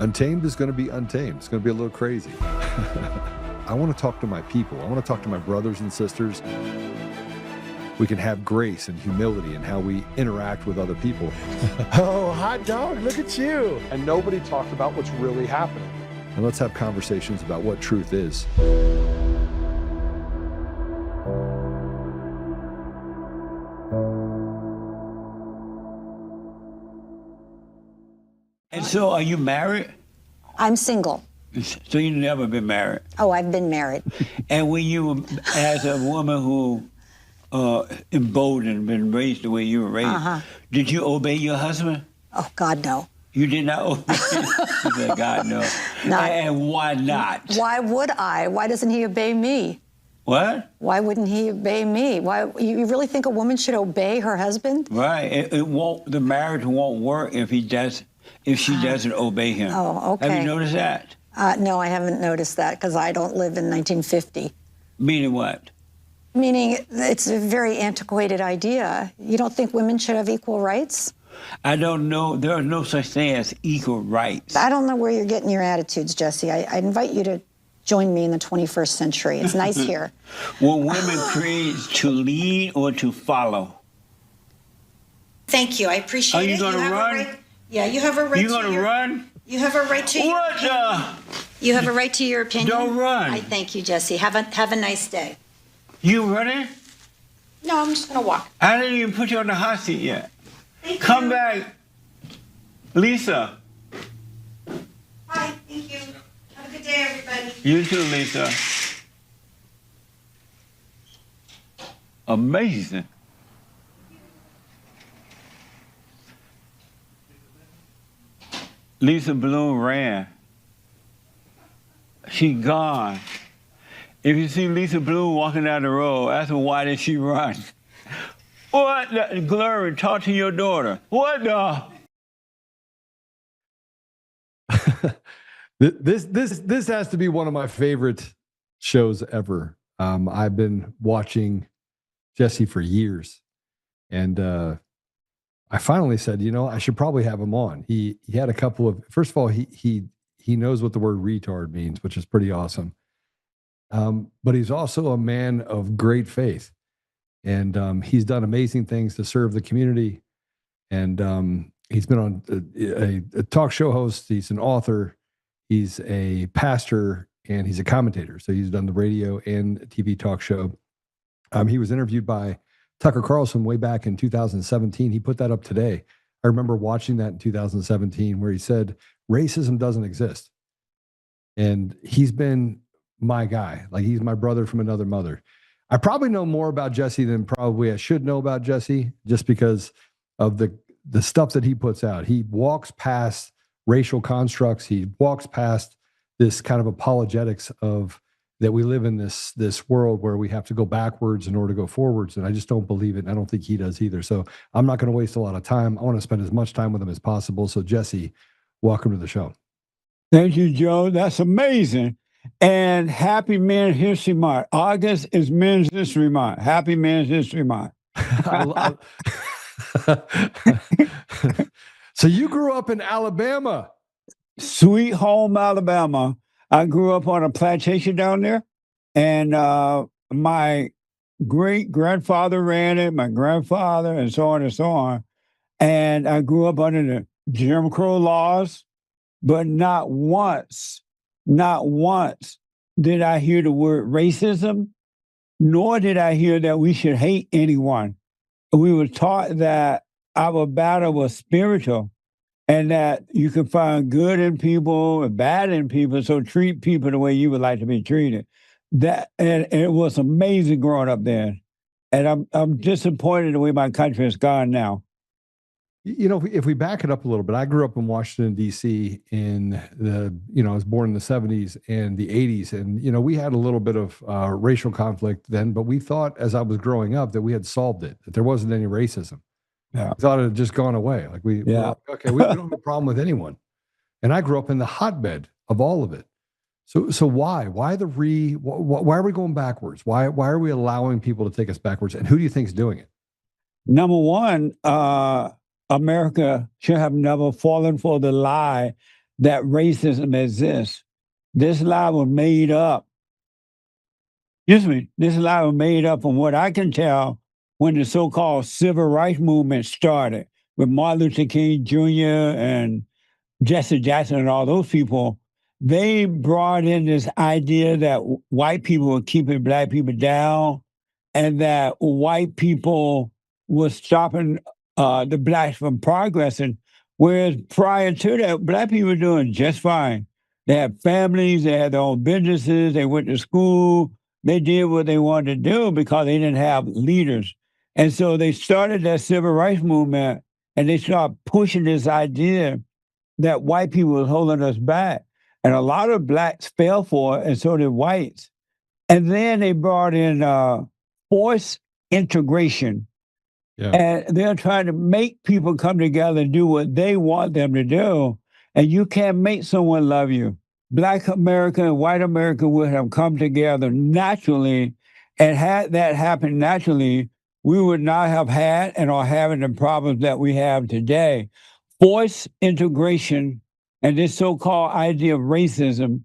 Untamed is going to be untamed. It's going to be a little crazy. I want to talk to my people. I want to talk to my brothers and sisters. We can have grace and humility in how we interact with other people. Oh, hot dog, look at you. And nobody talked about what's really happening. And let's have conversations about what truth is. And so, are you married? I'm single. So you've never been married? Oh, I've been married. And when you, as a woman who emboldened, been raised the way you were raised, did you obey your husband? Oh, God, no. You did not obey him? You said, God, no. And why not? Why would I? Why doesn't he obey me? What? Why wouldn't he obey me? Why? You really think a woman should obey her husband? Right. It won't. The marriage won't work if he does. If she doesn't obey him. Oh, okay. Have you noticed that? No, I haven't noticed that because I don't live in 1950. Meaning what? Meaning it's a very antiquated idea. You don't think women should have equal rights? I don't know. There is no such thing as equal rights. I don't know where you're getting your attitudes, Jesse. I invite you to join me in the 21st century. It's nice here. Were women created to lead or to follow? Thank you. I appreciate it. Are you going to run? Yeah, you have a right. You going to run? You have a right to your opinion. You have a right to your opinion. Don't run. I thank you, Jesse. Have a nice day. You running? No, I'm just going to walk. I didn't even put you on the hot seat yet. Thank Come you. back. Lisa. Hi, thank you. Have a good day, everybody. You too, Lisa. Amazing. Lisa Bloom ran. She gone. If you see Lisa Bloom walking down the road, ask her why did she run? What the glory? Talk to your daughter. What the? This has to be one of my favorite shows ever. I've been watching Jesse for years, and I finally said, I should probably have him on. He had a couple of. First of all, he knows what the word retard means, which is pretty awesome. But he's also a man of great faith, and he's done amazing things to serve the community. And he's been on a talk show host. He's an author. He's a pastor, and he's a commentator. So he's done the radio and TV talk show. He was interviewed by Tucker Carlson way back in 2017. He put that up today. I remember watching that in 2017 where he said, racism doesn't exist. And he's been my guy. Like, he's my brother from another mother. I probably know more about Jesse than probably I should know about Jesse, just because of the stuff that he puts out. He walks past racial constructs. He walks past this kind of apologetics of that we live in this world where we have to go backwards in order to go forwards. And I just don't believe it. And I don't think he does either. So I'm not going to waste a lot of time. I want to spend as much time with him as possible. So Jesse, welcome to the show. Thank you, Joe. That's amazing. And happy Men's History Month. August is Men's History Month. Happy Men's History Month. So you grew up in Alabama. Sweet home, Alabama. I grew up on a plantation down there, and my great-grandfather ran it, my grandfather, and so on and so on. And I grew up under the Jim Crow laws, but not once did I hear the word racism, nor did I hear that we should hate anyone. We were taught that our battle was spiritual, and that you can find good in people and bad in people, so treat people the way you would like to be treated. And it was amazing growing up there. And I'm disappointed the way my country has gone now. If we back it up a little bit, I grew up in Washington, D.C. I was born in the 70s and the 80s. And, we had a little bit of racial conflict then, but we thought as I was growing up that we had solved it, that there wasn't any racism. Yeah. We thought it had just gone away. Like we don't have a problem with anyone. And I grew up in the hotbed of all of it. So why? Why are we going backwards? Why are we allowing people to take us backwards? And who do you think is doing it? Number one, America should have never fallen for the lie that racism exists. This lie was made up. Excuse me. This lie was made up from what I can tell when the so-called civil rights movement started with Martin Luther King Jr. and Jesse Jackson and all those people. They brought in this idea that white people were keeping black people down and that white people were stopping the blacks from progressing. Whereas prior to that, black people were doing just fine. They had families, they had their own businesses, they went to school, they did what they wanted to do because they didn't have leaders. And so they started that civil rights movement and they started pushing this idea that white people was holding us back. And a lot of blacks fell for it, and so did whites. And then they brought in forced integration. Yeah. And they're trying to make people come together and do what they want them to do. And you can't make someone love you. Black America and white America would have come together naturally. And had that happened naturally, we would not have had and are having the problems that we have today. Forced integration and this so-called idea of racism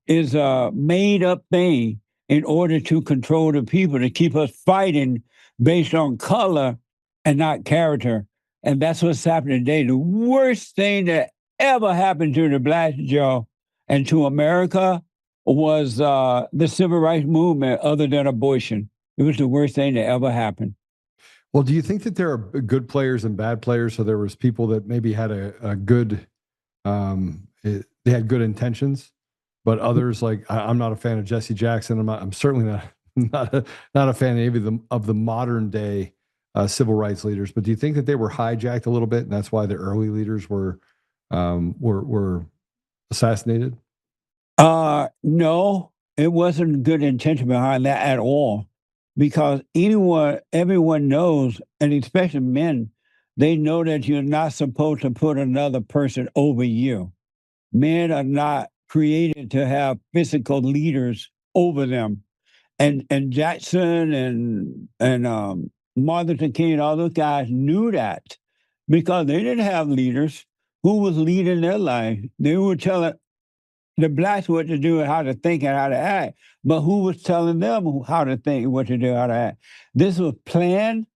is a made-up thing in order to control the people, to keep us fighting based on color and not character. And that's what's happening today. The worst thing that ever happened to the Blacks, Joe, and to America was the civil rights movement, other than abortion. It was the worst thing that ever happened. Well, do you think that there are good players and bad players? So there was people that maybe had a good, they had good intentions, but others like I'm not a fan of Jesse Jackson. I'm certainly not a fan of the modern day civil rights leaders. But do you think that they were hijacked a little bit, and that's why the early leaders were assassinated? No, it wasn't good intention behind that at all. Because everyone knows, and especially men, they know that you're not supposed to put another person over you. Men are not created to have physical leaders over them. And Jackson and Martin Luther King and all those guys knew that because they didn't have leaders. Who was leading their life? They were telling the blacks what to do and how to think and how to act. But who was telling them how to think, what to do, how to act? This was planned.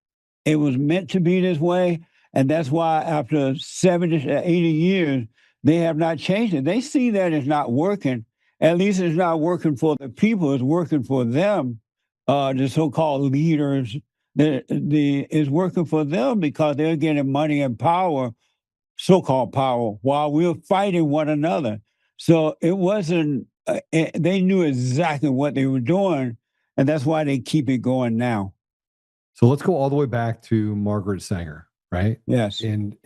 It was meant to be this way. And that's why after 70 to 80 years, they have not changed it. They see that it's not working. At least it's not working for the people. It's working for them, the so-called leaders. It's working for them because they're getting money and power, so-called power, while we're fighting one another. So it wasn't, they knew exactly what they were doing, and that's why they keep it going now. So let's go all the way back to Margaret Sanger, right? Yes. And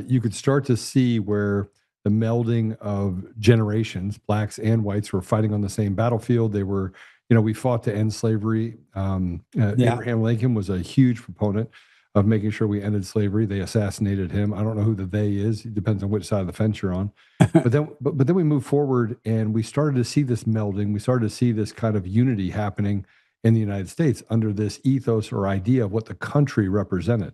you could start to see where the melding of generations, blacks and whites, were fighting on the same battlefield. They were, we fought to end slavery. Abraham Lincoln was a huge proponent of making sure we ended slavery. They assassinated him. I don't know who the they is. It depends on which side of the fence you're on. But then we moved forward and we started to see this melding. We started to see this kind of unity happening in the United States under this ethos or idea of what the country represented.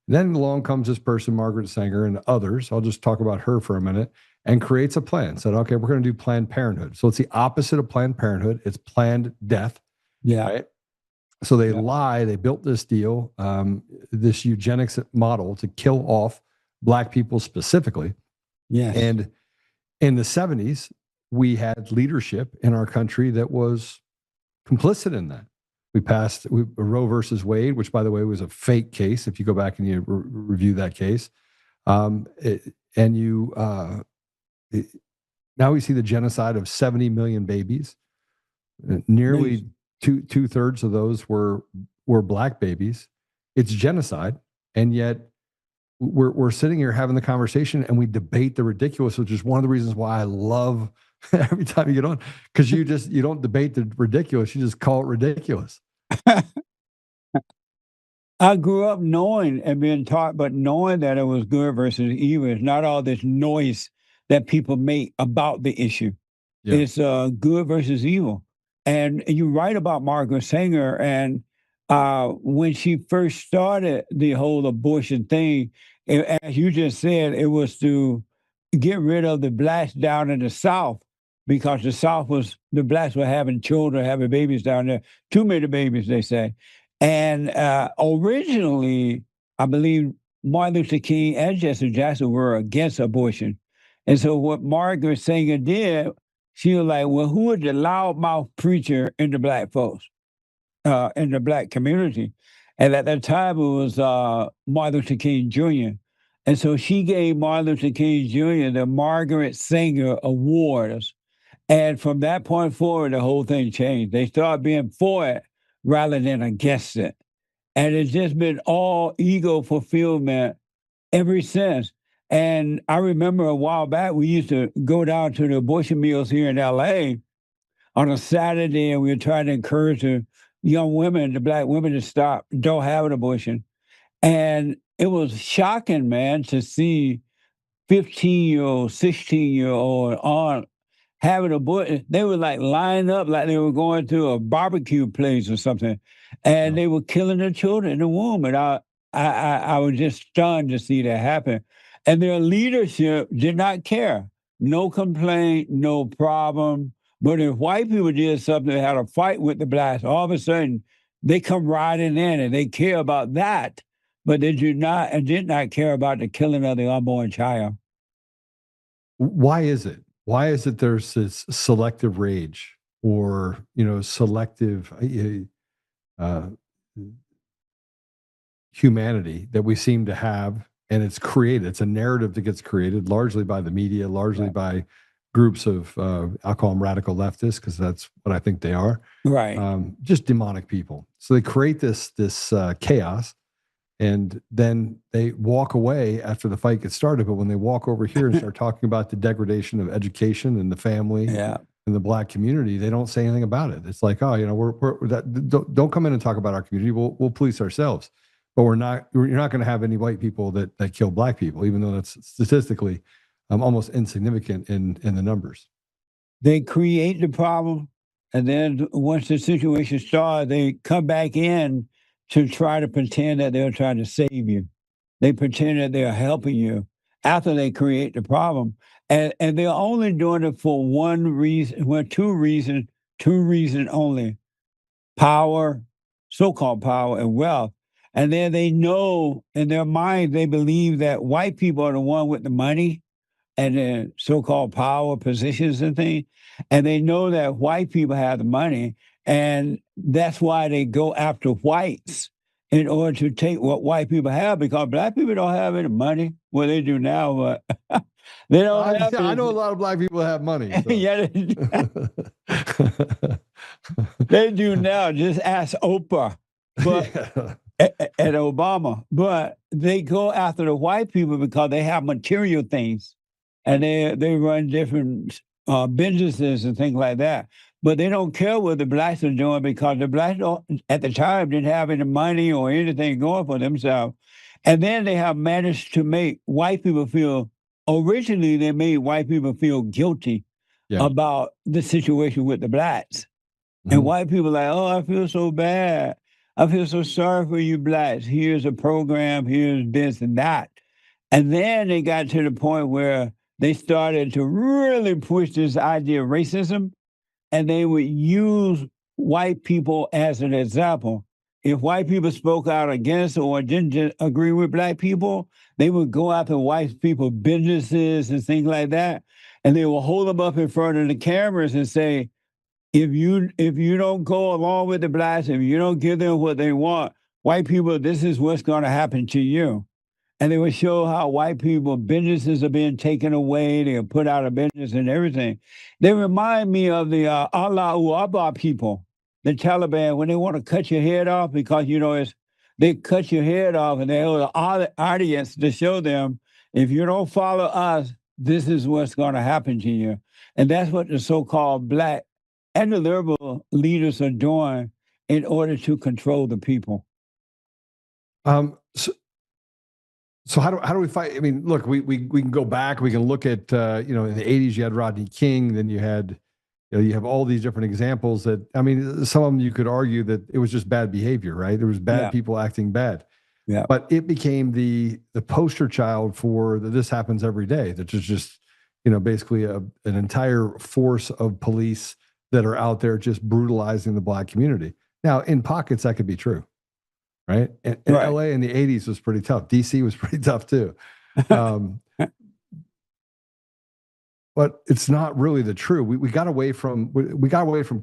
Then along comes this person, Margaret Sanger, and others. I'll just talk about her for a minute, and creates a plan. Said, okay, we're going to do Planned Parenthood. So it's the opposite of Planned Parenthood. It's planned death. Yeah. Right? So they lie. They built this deal, this eugenics model to kill off Black people specifically. Yes. And in the 70s, we had leadership in our country that was complicit in that. We passed Roe versus Wade, which, by the way, was a fake case. If you go back and you review that case, now we see the genocide of 70 million babies. Nearly two-thirds of those were Black babies. It's genocide, and yet we're sitting here having the conversation, and we debate the ridiculous, which is one of the reasons why I love every time you get on, because you don't debate the ridiculous, you just call it ridiculous. I grew up knowing and being taught, but knowing that it was good versus evil. It's not all this noise that people make about the issue. Yeah. It's good versus evil. And you're right about Margaret Sanger. And when she first started the whole abortion thing, as you just said, it was to get rid of the blacks down in the South because the blacks were having children, having babies down there, too many babies, they say. And originally, I believe Martin Luther King and Jesse Jackson were against abortion. And so what Margaret Sanger did, she was like, well, who is the loudmouth preacher in the black folks, in the black community? And at that time, it was Martin Luther King Jr. And so she gave Martin Luther King Jr. the Margaret Sanger Awards. And from that point forward, the whole thing changed. They started being for it rather than against it. And it's just been all ego fulfillment ever since. And I remember a while back, we used to go down to the abortion mills here in LA on a Saturday, and we were trying to encourage the young women, the black women, to don't have an abortion. And it was shocking, man, to see 15-year-old, 16-year-old on having a abortion. They were like lined up like they were going to a barbecue place or something, and they were killing their children in the womb. And I was just stunned to see that happen. And their leadership did not care. No complaint, no problem. But if white people did something, had a fight with the blacks, all of a sudden they come riding in and they care about that. But they did not care about the killing of the unborn child. Why is it? Why is it there's this selective rage or, selective humanity that we seem to have, and it's created? It's a narrative that gets created largely by the media, largely by groups of, I'll call them radical leftists, because that's what I think they are. Right. Just demonic people. So they create this chaos, and then they walk away after the fight gets started. But when they walk over here and start talking about the degradation of education and the family and the black community, they don't say anything about it. It's like, oh, don't come in and talk about our community. We'll police ourselves. But you're not going to have any white people that kill black people, even though that's statistically almost insignificant in the numbers. They create the problem, and then once the situation starts, they come back in to try to pretend that they're trying to save you. They pretend that they're helping you after they create the problem. And they're only doing it for one reason, two reasons only: power, so-called power, and wealth. And then they know in their mind, they believe that white people are the one with the money and the so-called power positions and things. And they know that white people have the money, and that's why they go after whites in order to take what white people have, because black people don't have any money. Well, they do now, but they don't have I know a lot of black people have money. So. Yeah, they do now. Just ask Oprah. But and Obama, but they go after the white people because they have material things, and they run different businesses and things like that. But they don't care what the blacks are doing, because the blacks at the time didn't have any money or anything going for themselves. And then they have managed to make white people feel. Originally, they made white people feel guilty about the situation with the blacks, and white people like, oh, I feel so bad. I feel so sorry for you blacks. Here's a program, here's this and that. And then they got to the point where they started to really push this idea of racism, and they would use white people as an example. If white people spoke out against or didn't agree with black people, they would go after white people businesses and things like that, and they will hold them up in front of the cameras and say, if you don't go along with the blacks, if you don't give them what they want, white people, this is what's going to happen to you. And they would show how white people, businesses are being taken away, they are put out of business and everything. They remind me of the Allahu Akbar people, the Taliban, when they want to cut your head off, because, they cut your head off, and they have an audience to show them, if you don't follow us, this is what's going to happen to you. And that's what the so-called black and the liberal leaders are doing in order to control the people. So how do we fight? I mean, look, we can go back. We can look at in the 80s you had Rodney King. Then you had you have all these different examples that, I mean, some of them you could argue that it was just bad behavior, right? There was bad people acting bad. Yeah. But it became the poster child for this happens every day. That is just, basically an entire force of police that are out there just brutalizing the Black community. Now, in pockets, that could be true, right? And Right. LA in the 80s was pretty tough. DC was pretty tough too. But it's not really the true. We got away from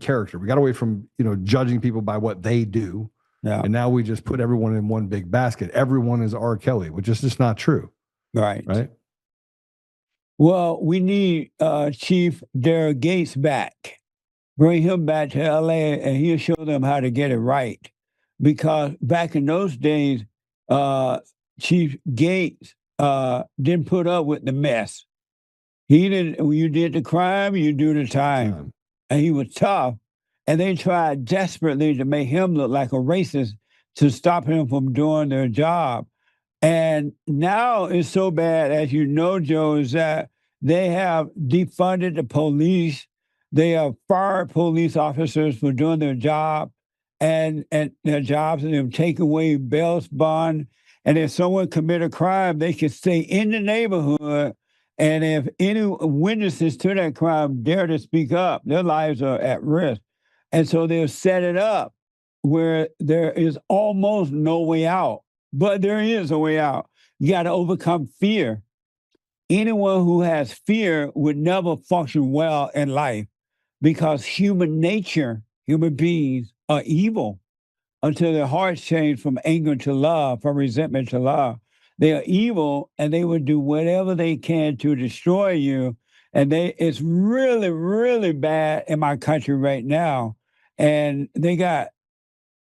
character. We got away from judging people by what they do. Yeah. And now we just put everyone in one big basket. Everyone is R. Kelly, which is just not true. Right. Right. Well, we need Chief Derek Gates back. Bring him back to LA and he'll show them how to get it right. Because back in those days, Chief Gates didn't put up with the mess. He didn't. When you did the crime, you do the time. And he was tough. And they tried desperately to make him look like a racist to stop him from doing their job. And now it's so bad, as you know, Joe, is that they have defunded the police. They have fired police officers for doing their job and their jobs, and they've taken away bail bond. And if someone commit a crime, they can stay in the neighborhood. And if any witnesses to that crime dare to speak up, their lives are at risk. And so they'll set it up where there is almost no way out. But there is a way out. You got to overcome fear. Anyone who has fear would never function well in life because human nature, human beings are evil until their hearts change from anger to love, from resentment to love. They are evil and they would do whatever they can to destroy you. And it's really, really bad in my country right now. And they got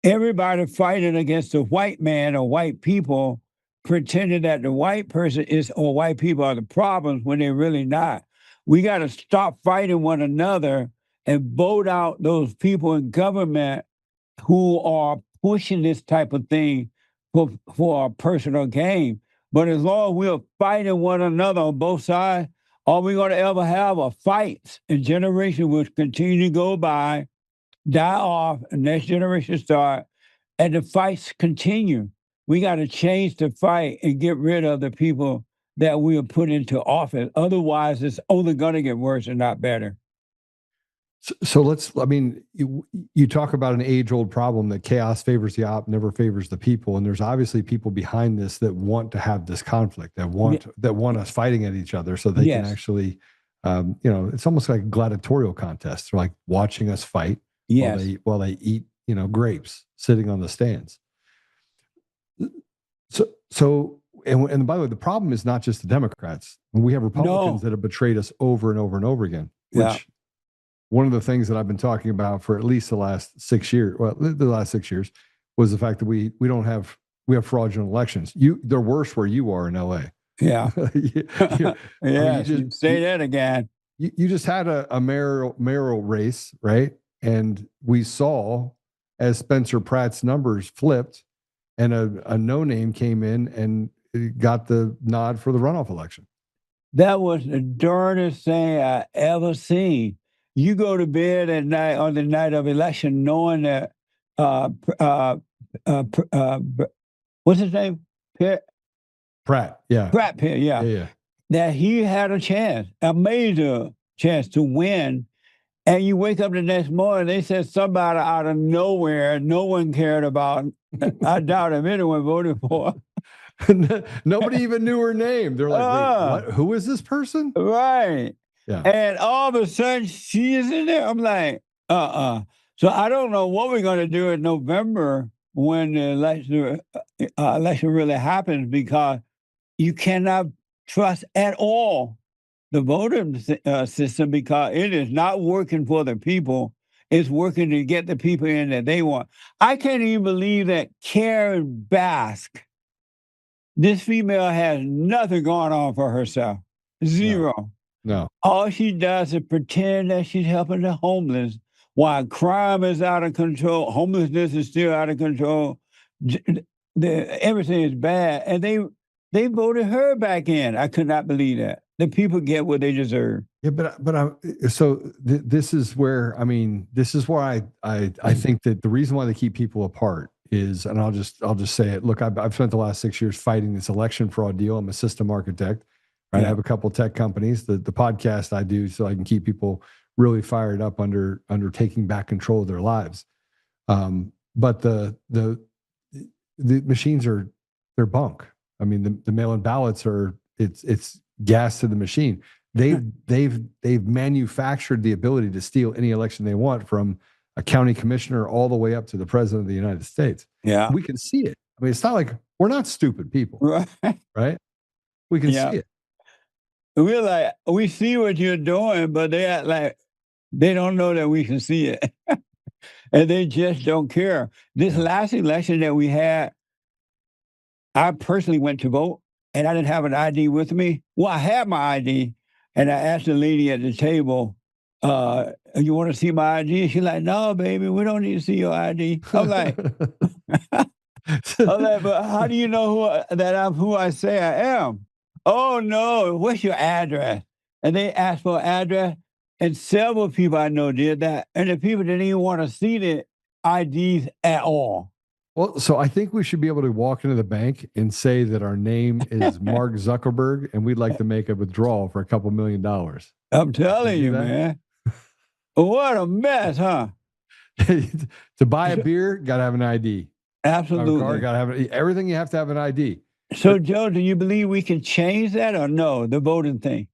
everybody fighting against the white man or white people, pretending that the white person or white people are the problems when they're really not. We got to stop fighting one another and vote out those people in government who are pushing this type of thing for a personal gain. But as long as we're fighting one another on both sides, all we're going to ever have are fights, and generation will continue to go by, die off, and next generation start, and the fights continue. We got to change the fight and get rid of the people that we have put into office. Otherwise, it's only going to get worse and not better. So you talk about an age-old problem that chaos favors the op, never favors the people. And there's obviously people behind this that want to have this conflict, that want us fighting at each other so they can actually, it's almost like a gladiatorial contest. They're like watching us fight while they eat, grapes sitting on the stands. And by the way, the problem is not just the Democrats. We have Republicans that have betrayed us over and over and over again, which one of the things that I've been talking about for at least the last 6 years, was the fact that we have fraudulent elections. They're worse where you are in LA. Yeah. Yeah. Say that again. You just had a mayoral race, right? And we saw as Spencer Pratt's numbers flipped and a no-name came in and got the nod for the runoff election. That was the darndest thing I ever seen. You go to bed at night on the night of election knowing that, what's his name? Pratt, yeah. Pratt, yeah. That he had a major chance to win. And you wake up the next morning, they said somebody out of nowhere, no one cared about. I doubt if anyone voted for. Nobody even knew her name. They're like, wait, what? Who is this person? Right. Yeah. And all of a sudden, she is in there. I'm like, So I don't know what we're going to do in November when the election really happens, because you cannot trust at all the voting system, because it is not working for the people. It's working to get the people in that they want. I can't even believe that Karen Bass, this female, has nothing going on for herself. Zero. No. All she does is pretend that she's helping the homeless while crime is out of control. Homelessness is still out of control. Everything is bad. And they voted her back in. I could not believe that. The people get what they deserve. Yeah, this is where, I think that the reason why they keep people apart is, and I'll just say it. Look, I've spent the last 6 years fighting this election fraud deal. I'm a system architect. Right? I have a couple tech companies. The podcast I do so I can keep people really fired up under taking back control of their lives. But the machines they're bunk. I mean, the mail-in ballots it's gas to the machine. They've manufactured the ability to steal any election they want, from a county commissioner all the way up to the president of the United States. Yeah. We can see it. I mean, it's not like we're not stupid people, right? We can see it. We're like, we see what you're doing, but they act like they don't know that we can see it. And they just don't care. This last election that we had, I personally went to vote, and I didn't have an ID with me. Well, I had my ID, and I asked the lady at the table, you want to see my ID? She's like, no, baby, we don't need to see your ID. I'm like, but how do you know that I'm who I say I am? Oh, no, what's your address? And they asked for an address, and several people I know did that, and the people didn't even want to see the IDs at all. Well, so I think we should be able to walk into the bank and say that our name is Mark Zuckerberg, and we'd like to make a withdrawal for $2 million. I'm telling you, man. What a mess, huh? To buy a beer, got to have an ID. Absolutely. Car, got to have everything. You have to have an ID. So, Joe, do you believe we can change that or no, the voting thing?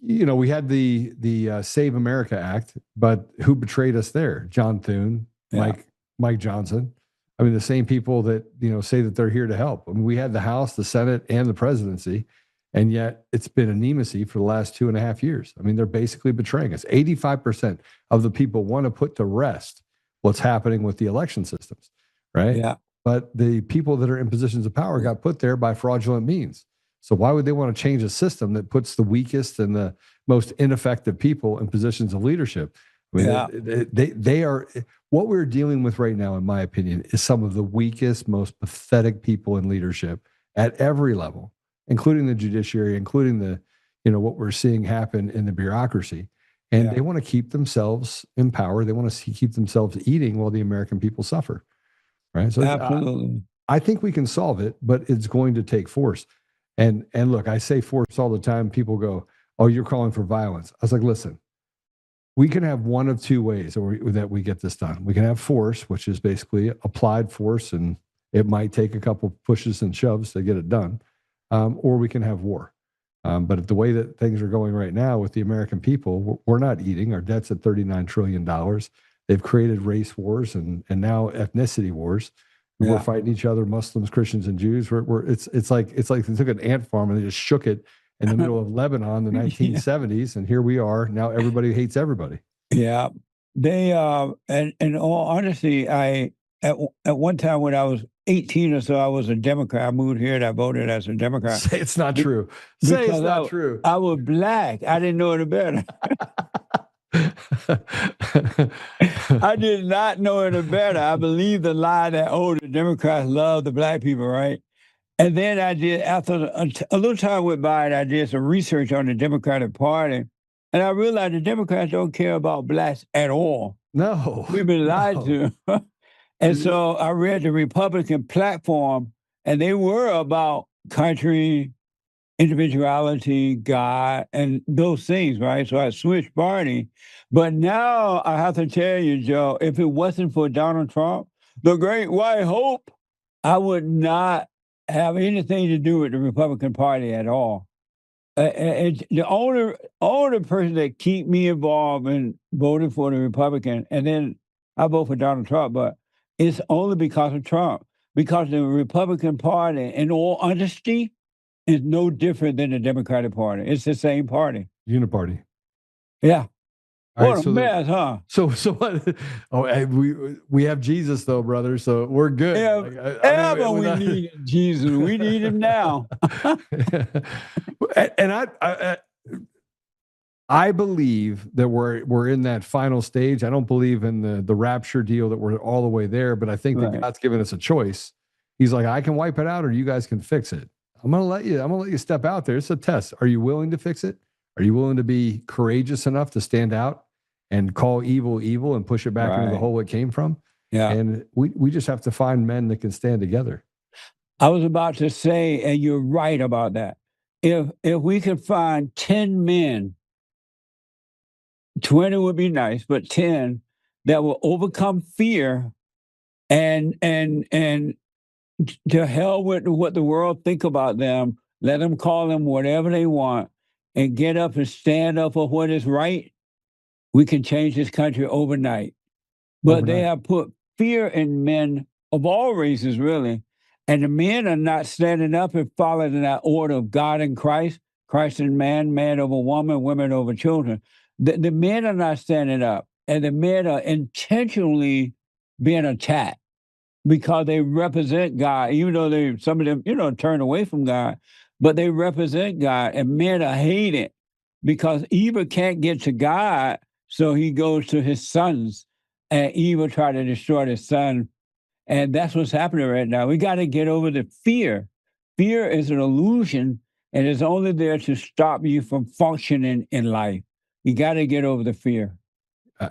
You know, we had the Save America Act, but who betrayed us there? John Thune, Mike Johnson. I mean, the same people that, say that they're here to help. I mean, we had the House, the Senate, and the presidency, and yet it's been anonymity for the last 2.5 years. I mean, they're basically betraying us. 85% of the people want to put to rest what's happening with the election systems, right? Yeah. But the people that are in positions of power got put there by fraudulent means. So why would they want to change a system that puts the weakest and the most ineffective people in positions of leadership? I mean, they are, what we're dealing with right now, in my opinion, is some of the weakest, most pathetic people in leadership at every level, including the judiciary, including the, what we're seeing happen in the bureaucracy. And they want to keep themselves in power. They want to keep themselves eating while the American people suffer. Right. So absolutely. I think we can solve it, but it's going to take force. And look, I say force all the time. People go, oh, you're calling for violence. I was like, listen, we can have one of two ways that we get this done. We can have force, which is basically applied force, and it might take a couple pushes and shoves to get it done, or we can have war. But the way that things are going right now with the American people, we're not eating. Our debt's at $39 trillion. They've created race wars and now ethnicity wars. Yeah. We're fighting each other, Muslims, Christians, and Jews. It's like they took an ant farm and they just shook it in the middle of Lebanon, the 1970s, and here we are now. Everybody hates everybody. Yeah, they and in all honesty, I at one time when I was 18 or so, I was a Democrat. I moved here and I voted as a Democrat. Say it's not true. Say it's not true. I was black. I didn't know any better. I did not know any better. I believed the lie that, the Democrats love the black people, right? And then I did, after a little time went by, and I did some research on the Democratic Party, and I realized the Democrats don't care about blacks at all. No. We've been lied to. And so I read the Republican platform, and they were about country, individuality, God, and those things, right? So I switched party. But now I have to tell you, Joe, if it wasn't for Donald Trump, the great white hope, I would not have anything to do with the Republican Party at all. The only person that keep me involved in voting for the Republican, and then I vote for Donald Trump, but it's only because of Trump. Because the Republican Party, in all honesty, is no different than the Democratic Party. It's the same party. Uniparty. Yeah. What a mess, huh? So what? Oh, hey, we have Jesus though, brother. So we're good. Yeah, we need Jesus. We need him now. And I believe that we're in that final stage. I don't believe in the rapture deal that we're all the way there, but I think that God's given us a choice. He's like, I can wipe it out, or you guys can fix it. I'm gonna let you step out there. It's a test. Are you willing to fix it? Are you willing to be courageous enough to stand out and call evil evil and push it back into the hole it came from? Yeah. And we just have to find men that can stand together. I was about to say, and you're right about that. If we could find 10 men, 20 would be nice, but 10 that will overcome fear and to hell with what the world think about them, let them call them whatever they want, and get up and stand up for what is right, we can change this country overnight. But they have put fear in men of all races, really. And the men are not standing up and following that order of God and Christ, Christ and man, man over woman, women over children. The men are not standing up, and the men are intentionally being attacked because they represent God, even though some of them, turn away from God, but they represent God, and men are hated because evil can't get to God, so he goes to his sons, and evil try to destroy his son. And that's what's happening right now. We got to get over the fear. Fear is an illusion, and it's only there to stop you from functioning in life. You got to get over the fear. I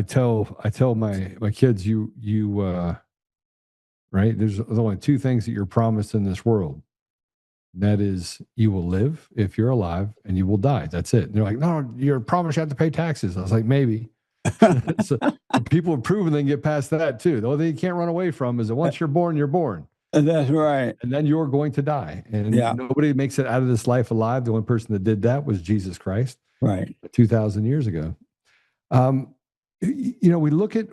tell my kids, right? There's only two things that you're promised in this world. That is, you will live if you're alive, and you will die. That's it. And they're like, no, you're promised you have to pay taxes. I was like, maybe. So people have proven they can get past that too. The only thing you can't run away from is that once you're born, you're born. That's right. And then you're going to die. And nobody makes it out of this life alive. The only person that did that was Jesus Christ. Right. 2,000 years ago. We look at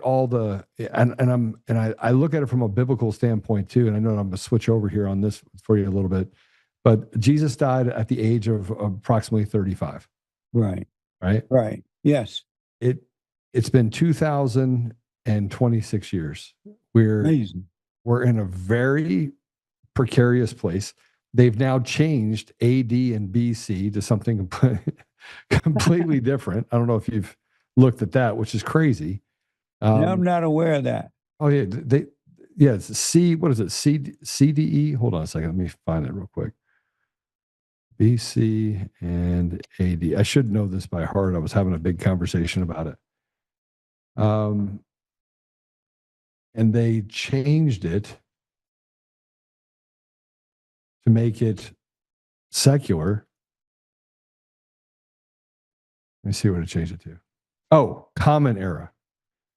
all the, I look at it from a biblical standpoint too. And I know I'm going to switch over here on this for you a little bit, but Jesus died at the age of approximately 35. Right. Right. Right. Yes. It's been 2,026 years. We're in a very precarious place. They've now changed AD and BC to something completely different. I don't know if you've looked at that, which is crazy. I'm not aware of that. Oh yeah, it's C. What is it? CDE. Hold on a second. Let me find it real quick. BC and AD. I should know this by heart. I was having a big conversation about it. And they changed it to make it secular. Let me see what it changed it to. Oh, Common Era.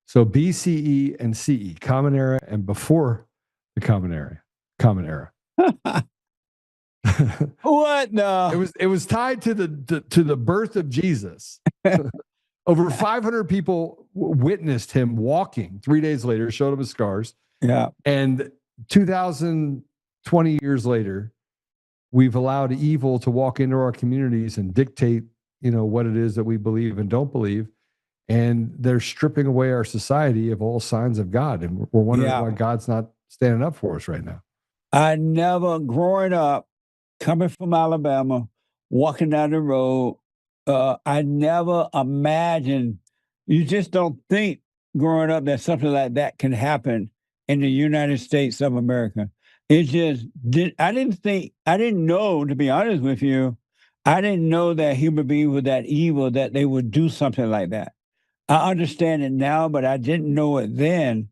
So BCE and CE, Common Era, and before the Common Era. What the? It was tied to the birth of Jesus. Over 500 people witnessed him walking 3 days later, showed up his scars. Yeah. And 2020 years later, we've allowed evil to walk into our communities and dictate, what it is that we believe and don't believe. And they're stripping away our society of all signs of God. And we're wondering why God's not standing up for us right now. I never, growing up, coming from Alabama, walking down the road, I never imagined, you just don't think growing up that something like that can happen in the United States of America. It just I didn't know, to be honest with you, I didn't know that human beings were that evil that they would do something like that. I understand it now, but I didn't know it then.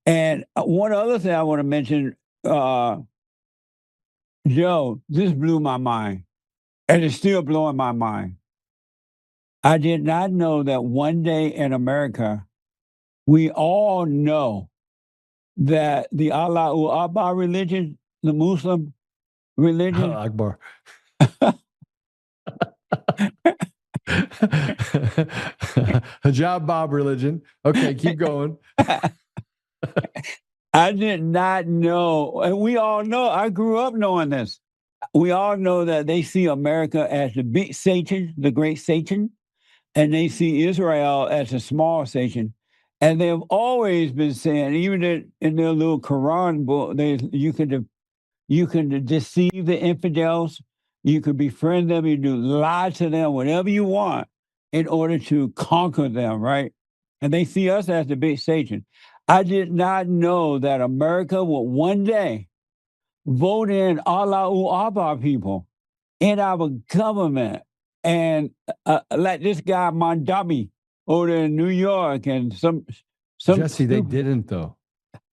And one other thing I want to mention, Joe, this blew my mind, and it's still blowing my mind. I did not know that one day in America, we all know that the Allahu Akbar religion, the Muslim religion, Akbar. Hijab Bob religion. Okay, keep going. I did not know, and we all know, I grew up knowing this. We all know that they see America as the big Satan, the great Satan, and they see Israel as a small Satan. And they've always been saying, even in their little Quran book, you can deceive the infidels, you can befriend them, you do lie to them, whatever you want, in order to conquer them, right? And they see us as the big Satan. I did not know that America would one day vote in Allahu Akbar people in our government. And like this guy Mondami over there in New York, and Jesse, they didn't though.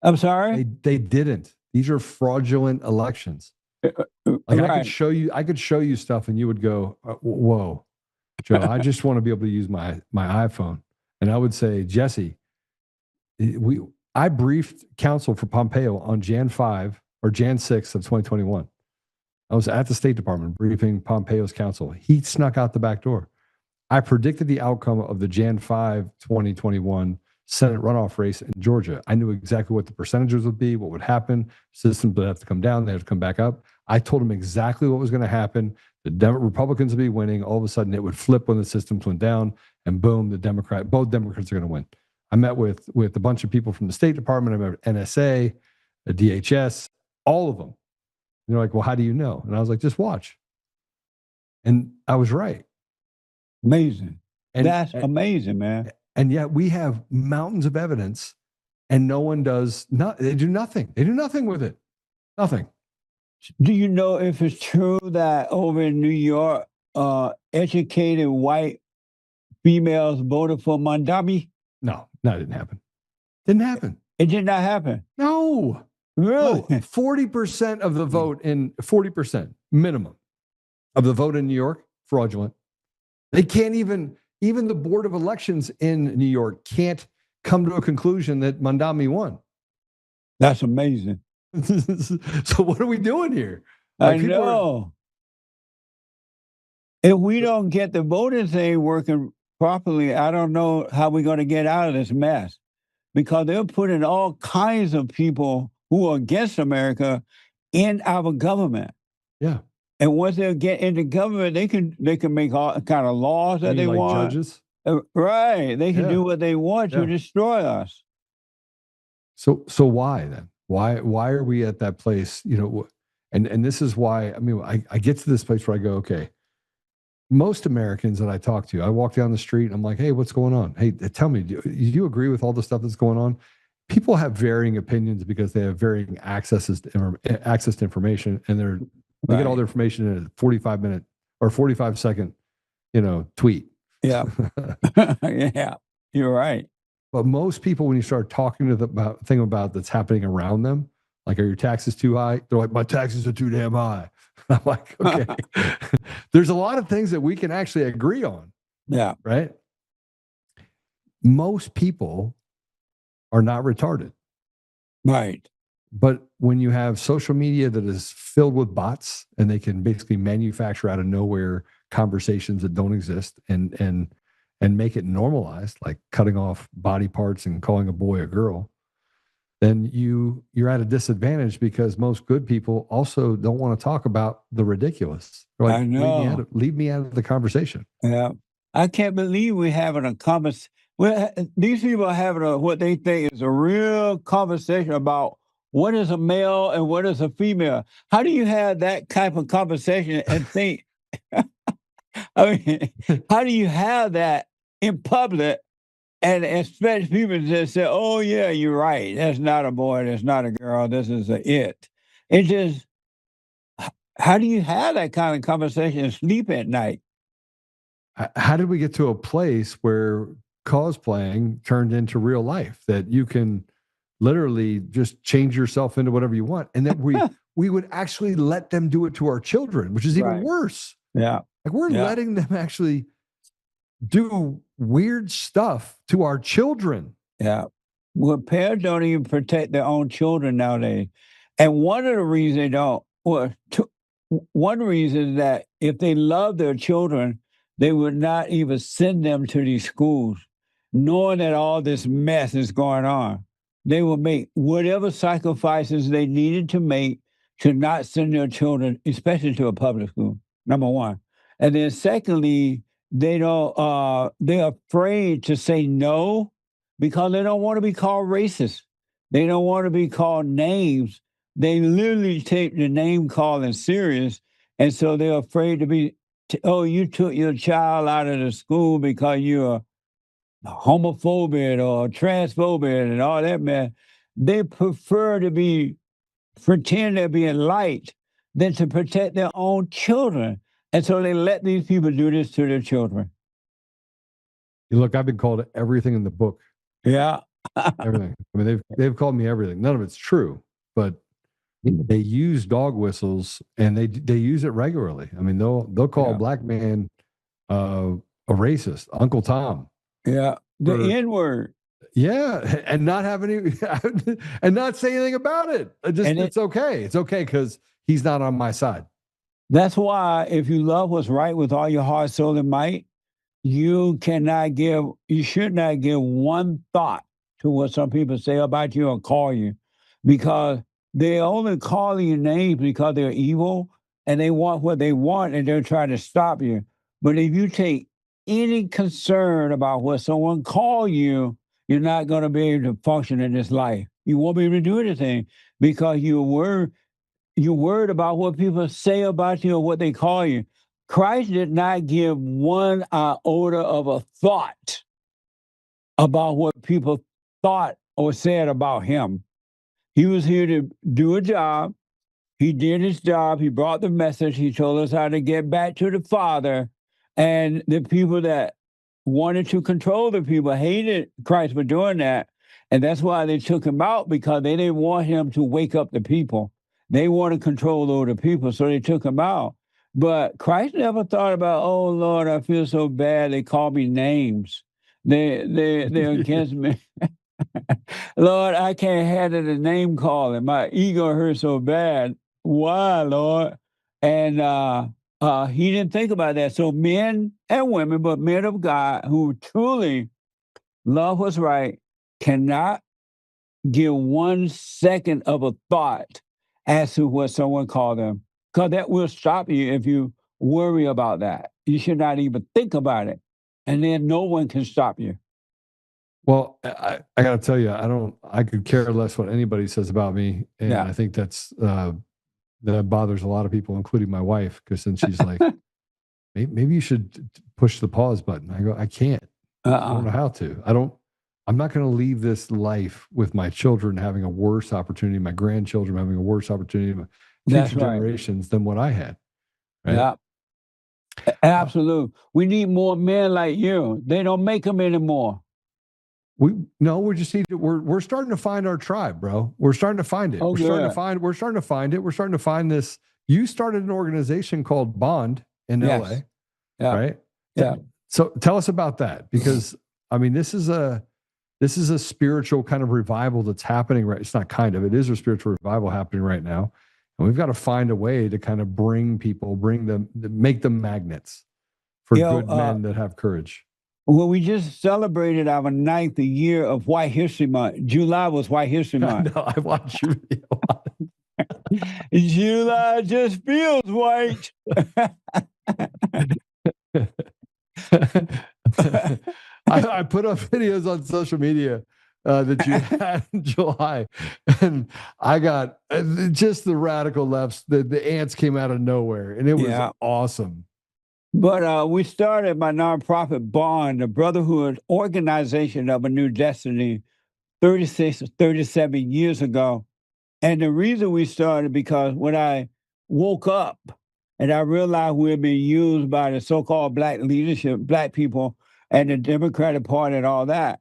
I'm sorry. They didn't. These are fraudulent elections. Like right. I could show you stuff, and you would go, "Whoa, Joe, I just want to be able to use my iPhone." And I would say, Jesse, I briefed counsel for Pompeo on Jan 5 or Jan 6 of 2021. I was at the State Department briefing Pompeo's counsel. He snuck out the back door. I predicted the outcome of the Jan 5, 2021 Senate runoff race in Georgia. I knew exactly what the percentages would be, what would happen. Systems would have to come down, they have to come back up. I told him exactly what was going to happen. The Republicans would be winning. All of a sudden, it would flip when the systems went down, and boom, both Democrats are going to win. I met with a bunch of people from the State Department. I met with NSA, the DHS, all of them. And they're like, "Well, how do you know?" And I was like, "Just watch." And I was right. Amazing. That's amazing, man. And yet we have mountains of evidence, and no one does. They do nothing. They do nothing with it. Nothing. Do you know if it's true that over in New York, educated white females voted for Mondami? No, that didn't happen. Didn't happen. It did not happen. No. Really? 40% of the vote 40% minimum of the vote in New York, fraudulent. They can't even the Board of Elections in New York can't come to a conclusion that Mondami won. That's amazing. So what are we doing here? I know. If we don't get the voting thing working properly, I don't know how we're going to get out of this mess, because they're putting all kinds of people who are against America in our government. Yeah. And once they get into government, they can make all kind of laws that they want. Judges? Right. They can do what they want to destroy us. So why then? Why are we at that place? You know, and this is why, I mean, I get to this place where I go, okay, most Americans that I talk to, I walk down the street and I'm like, "Hey, what's going on? Hey, tell me, do you agree with all the stuff that's going on?" People have varying opinions because they have varying access to information, and they get all their information in a 45-minute or 45-second, tweet. Yeah. Yeah, you're right. But most people, when you start talking to them about that's happening around them, like, "Are your taxes too high?" They're like, "My taxes are too damn high." I'm like, okay. There's a lot of things that we can actually agree on. Yeah. Right? Most people are not retarded. Right. But when you have social media that is filled with bots, and they can basically manufacture out of nowhere conversations that don't exist and make it normalized, like cutting off body parts and calling a boy a girl, then you're at a disadvantage, because most good people also don't want to talk about the ridiculous. They're like, I know. Leave me out of the conversation. Yeah. I can't believe we're having a conversation. These people are having what they think is a real conversation about what is a male and what is a female. How do you have that type of conversation and think? I mean, how do you have that in public and expect people to just say, "Oh yeah, you're right. That's not a boy. That's not a girl. This is it." It just, how do you have that kind of conversation and sleep at night? How did we get to a place where cosplaying turned into real life, that you can literally just change yourself into whatever you want, and that we would actually let them do it to our children, which is even worse. Yeah. Like, we're letting them actually do weird stuff to our children. Yeah. Well, parents don't even protect their own children nowadays. And one of the reasons they don't, one reason is that if they love their children, they would not even send them to these schools, knowing that all this mess is going on. They will make whatever sacrifices they needed to make to not send their children, especially to a public school, number one. And then secondly, they're afraid to say no, because they don't want to be called racist. They don't want to be called names. They literally take the name calling serious. And so they're afraid to be, you took your child out of the school because you're homophobic or transphobic and all that, man. They prefer to pretend they're being liked than to protect their own children. And so they let these people do this to their children. Look, I've been called everything in the book. Yeah. Everything. I mean, they've called me everything. None of it's true, but they use dog whistles and they use it regularly. I mean, they'll call a black man a racist, Uncle Tom. Yeah, the N-word. Yeah, and not have any, and not say anything about it. It's okay. It's okay because he's not on my side. That's why if you love what's right with all your heart, soul, and might, you should not give one thought to what some people say about you or call you, because they're only calling you names because they're evil and they want what they want and they're trying to stop you. But if you take any concern about what someone call you, you're not going to be able to function in this life. You won't be able to do anything because you're worried about what people say about you or what they call you. Christ did not give one iota of a thought about what people thought or said about him. He was here to do a job. He did his job. He brought the message. He told us how to get back to the Father. And the people that wanted to control the people hated Christ for doing that. And that's why they took him out, because they didn't want him to wake up the people. They want to control over the people, so they took him out. But Christ never thought about, oh, Lord, I feel so bad. They call me names. They're against me. Lord, I can't handle the name calling. My ego hurts so bad. Why, Lord? And he didn't think about that. So men and women, but men of God who truly love what's right, cannot give 1 second of a thought as to what someone called them, because that will stop you if you worry about that. You should not even think about it, and then no one can stop you. Well, I got to tell you, I could care less what anybody says about me. And I think that bothers a lot of people, including my wife, because then she's like, maybe you should push the pause button. I go, I can't. I don't know how to. I'm not going to leave this life with my children having a worse opportunity, my grandchildren having a worse opportunity, my future generations than what I had. Right? Yeah. Absolutely. We need more men like you. They don't make them anymore. We're starting to find our tribe, bro. We're starting to find it. We're starting to find this. You started an organization called Bond in LA. Yeah. Right? Yeah. So tell us about that, because I mean, this is a spiritual kind of revival that's happening right. It's not kind of, it is a spiritual revival happening right now. And we've got to find a way to kind of bring them, make them magnets for good men that have courage. Well, we just celebrated our 9th year of White History Month. July was White History Month. No, I watched your video. July just feels white. I put up videos on social media that you had in July, and I got just the radical lefts. The ants came out of nowhere, and it was awesome. But we started my nonprofit Bond, the Brotherhood Organization of a New Destiny, 37 years ago. And the reason we started, because when I woke up and I realized we were being used by the so-called black leadership, black people, and the Democratic Party and all that,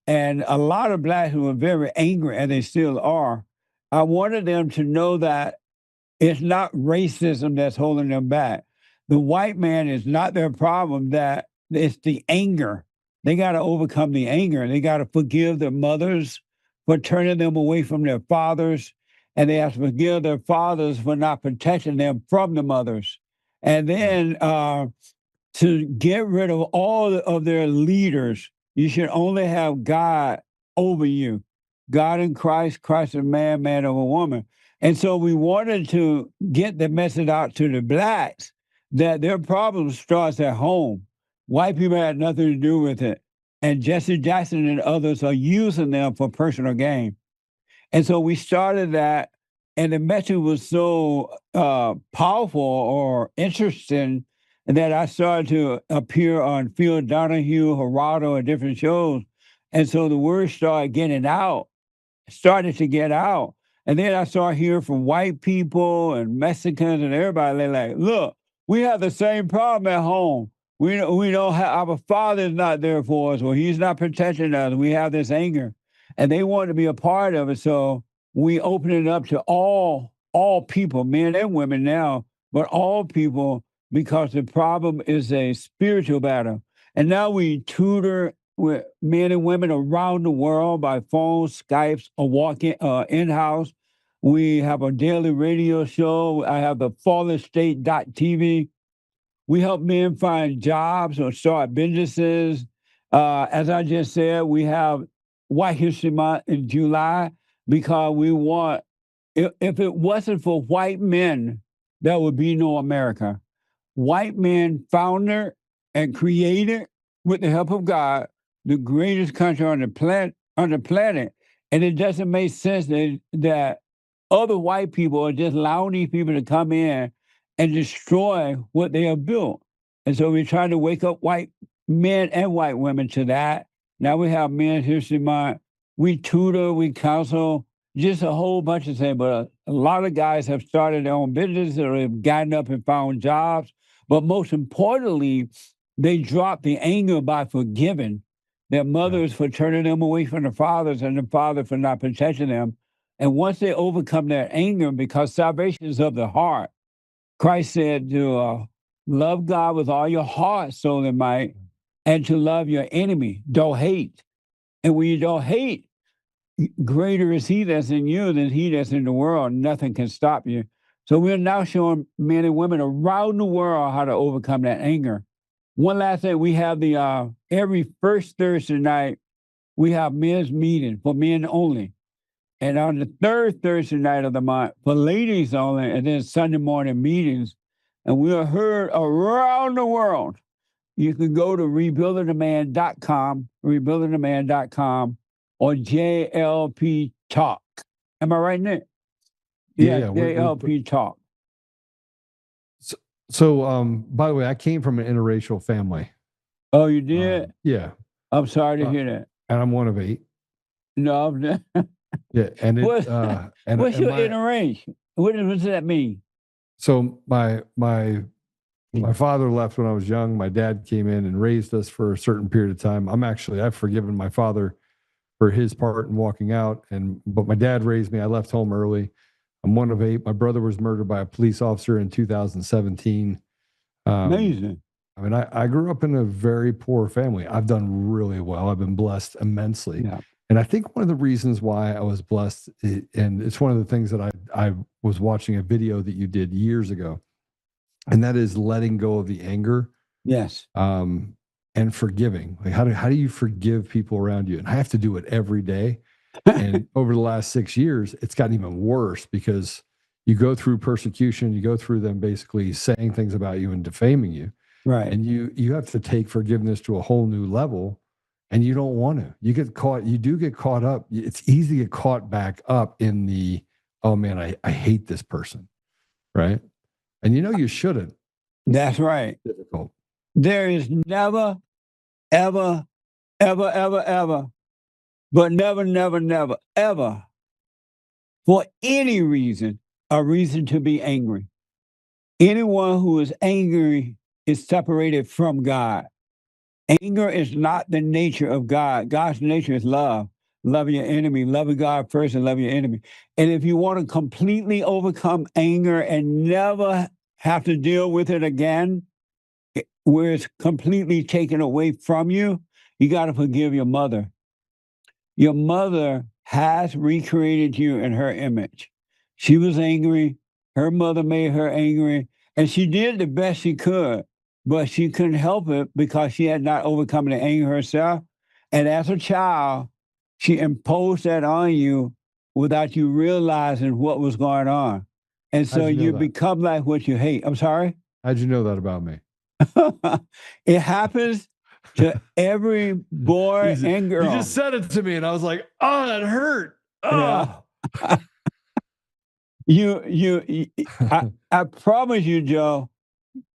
and a lot of blacks who were very angry, and they still are, I wanted them to know that it's not racism that's holding them back. The white man is not their problem, that it's the anger. They got to overcome the anger. They got to forgive their mothers for turning them away from their fathers, and they have to forgive their fathers for not protecting them from the mothers. And then to get rid of all of their leaders, you should only have God over you. God in Christ, Christ in man, man over woman. And so we wanted to get the message out to the blacks that their problem starts at home. White people had nothing to do with it. And Jesse Jackson and others are using them for personal gain. And so we started that, and the message was so powerful or interesting that I started to appear on Phil Donahue, Geraldo, and different shows. And so the word started to get out. And then I started hearing from white people and Mexicans and everybody. They're like, look, we have the same problem at home. We don't have, our father is not there for us, or he's not protecting us. We have this anger. and they want to be a part of it. So we open it up to all people, men and women now, but all people, because the problem is a spiritual battle. And now we tutor with men and women around the world by phone, Skypes, or walking in-house. We have a daily radio show. I have the fallerstate.tv. We help men find jobs or start businesses. As I just said, we have White History Month in July because we want, if it wasn't for white men, there would be no America. White men founded and created, with the help of God, the greatest country on the planet. And it doesn't make sense that other white people are just allowing these people to come in and destroy what they have built. And so we're trying to wake up white men and white women to that. Now we have Men's History Month. We tutor, we counsel, just a whole bunch of things. But a lot of guys have started their own business or have gotten up and found jobs. But most importantly, they drop the anger by forgiving their mothers for turning them away from the fathers and the father for not protecting them. And once they overcome their anger, because salvation is of the heart, Christ said to love God with all your heart, soul, and might, and to love your enemy. Don't hate. And when you don't hate, greater is he that's in you than he that's in the world. Nothing can stop you. So we're now showing men and women around the world how to overcome that anger. One last thing, we have the every first Thursday night, we have men's meeting for men only. And on the third Thursday night of the month, for ladies only, and then Sunday morning meetings. And we are heard around the world. You can go to rebuildingtheman.com, rebuildingtheman.com, or JLP Talk. Am I right, Nick? Yeah, JLP Talk. So, by the way, I came from an interracial family. Oh, you did? Yeah. I'm sorry to hear that. And I'm one of 8. No, I'm not. Yeah, and what's your interracial? What does that mean? So my father left when I was young. My dad came in and raised us for a certain period of time. I've forgiven my father for his part in walking out, but my dad raised me. I left home early. I'm one of 8. My brother was murdered by a police officer in 2017. Amazing. I mean, I grew up in a very poor family. I've done really well. I've been blessed immensely. Yeah. And I think one of the reasons why I was blessed, and it's one of the things that I was watching a video that you did years ago, and that is letting go of the anger. Yes. And forgiving. Like how do you forgive people around you? And I have to do it every day. And over the last 6 years, it's gotten even worse because you go through persecution, you go through them basically saying things about you and defaming you. Right. And you have to take forgiveness to a whole new level. And you don't want to. You do get caught up. It's easy to get caught back up in the, oh man, I hate this person. Right. And you shouldn't. That's right. It's difficult. There is never, ever, ever, ever, ever, but never, never, never, ever, for any reason, a reason to be angry. Anyone who is angry is separated from God. Anger is not the nature of God. God's nature is love. Love your enemy. Love God first and love your enemy. And if you want to completely overcome anger and never have to deal with it again, where it's completely taken away from you, you got to forgive your mother. Your mother has recreated you in her image. She was angry. Her mother made her angry. And she did the best she could, but she couldn't help it because she had not overcome the anger herself. And as a child, she imposed that on you without you realizing what was going on. And so you become like what you hate. I'm sorry? How'd you know that about me? It happens to every boy and girl. You just said it to me and I was like, oh, that hurt. Oh. Yeah. I promise you, Joe,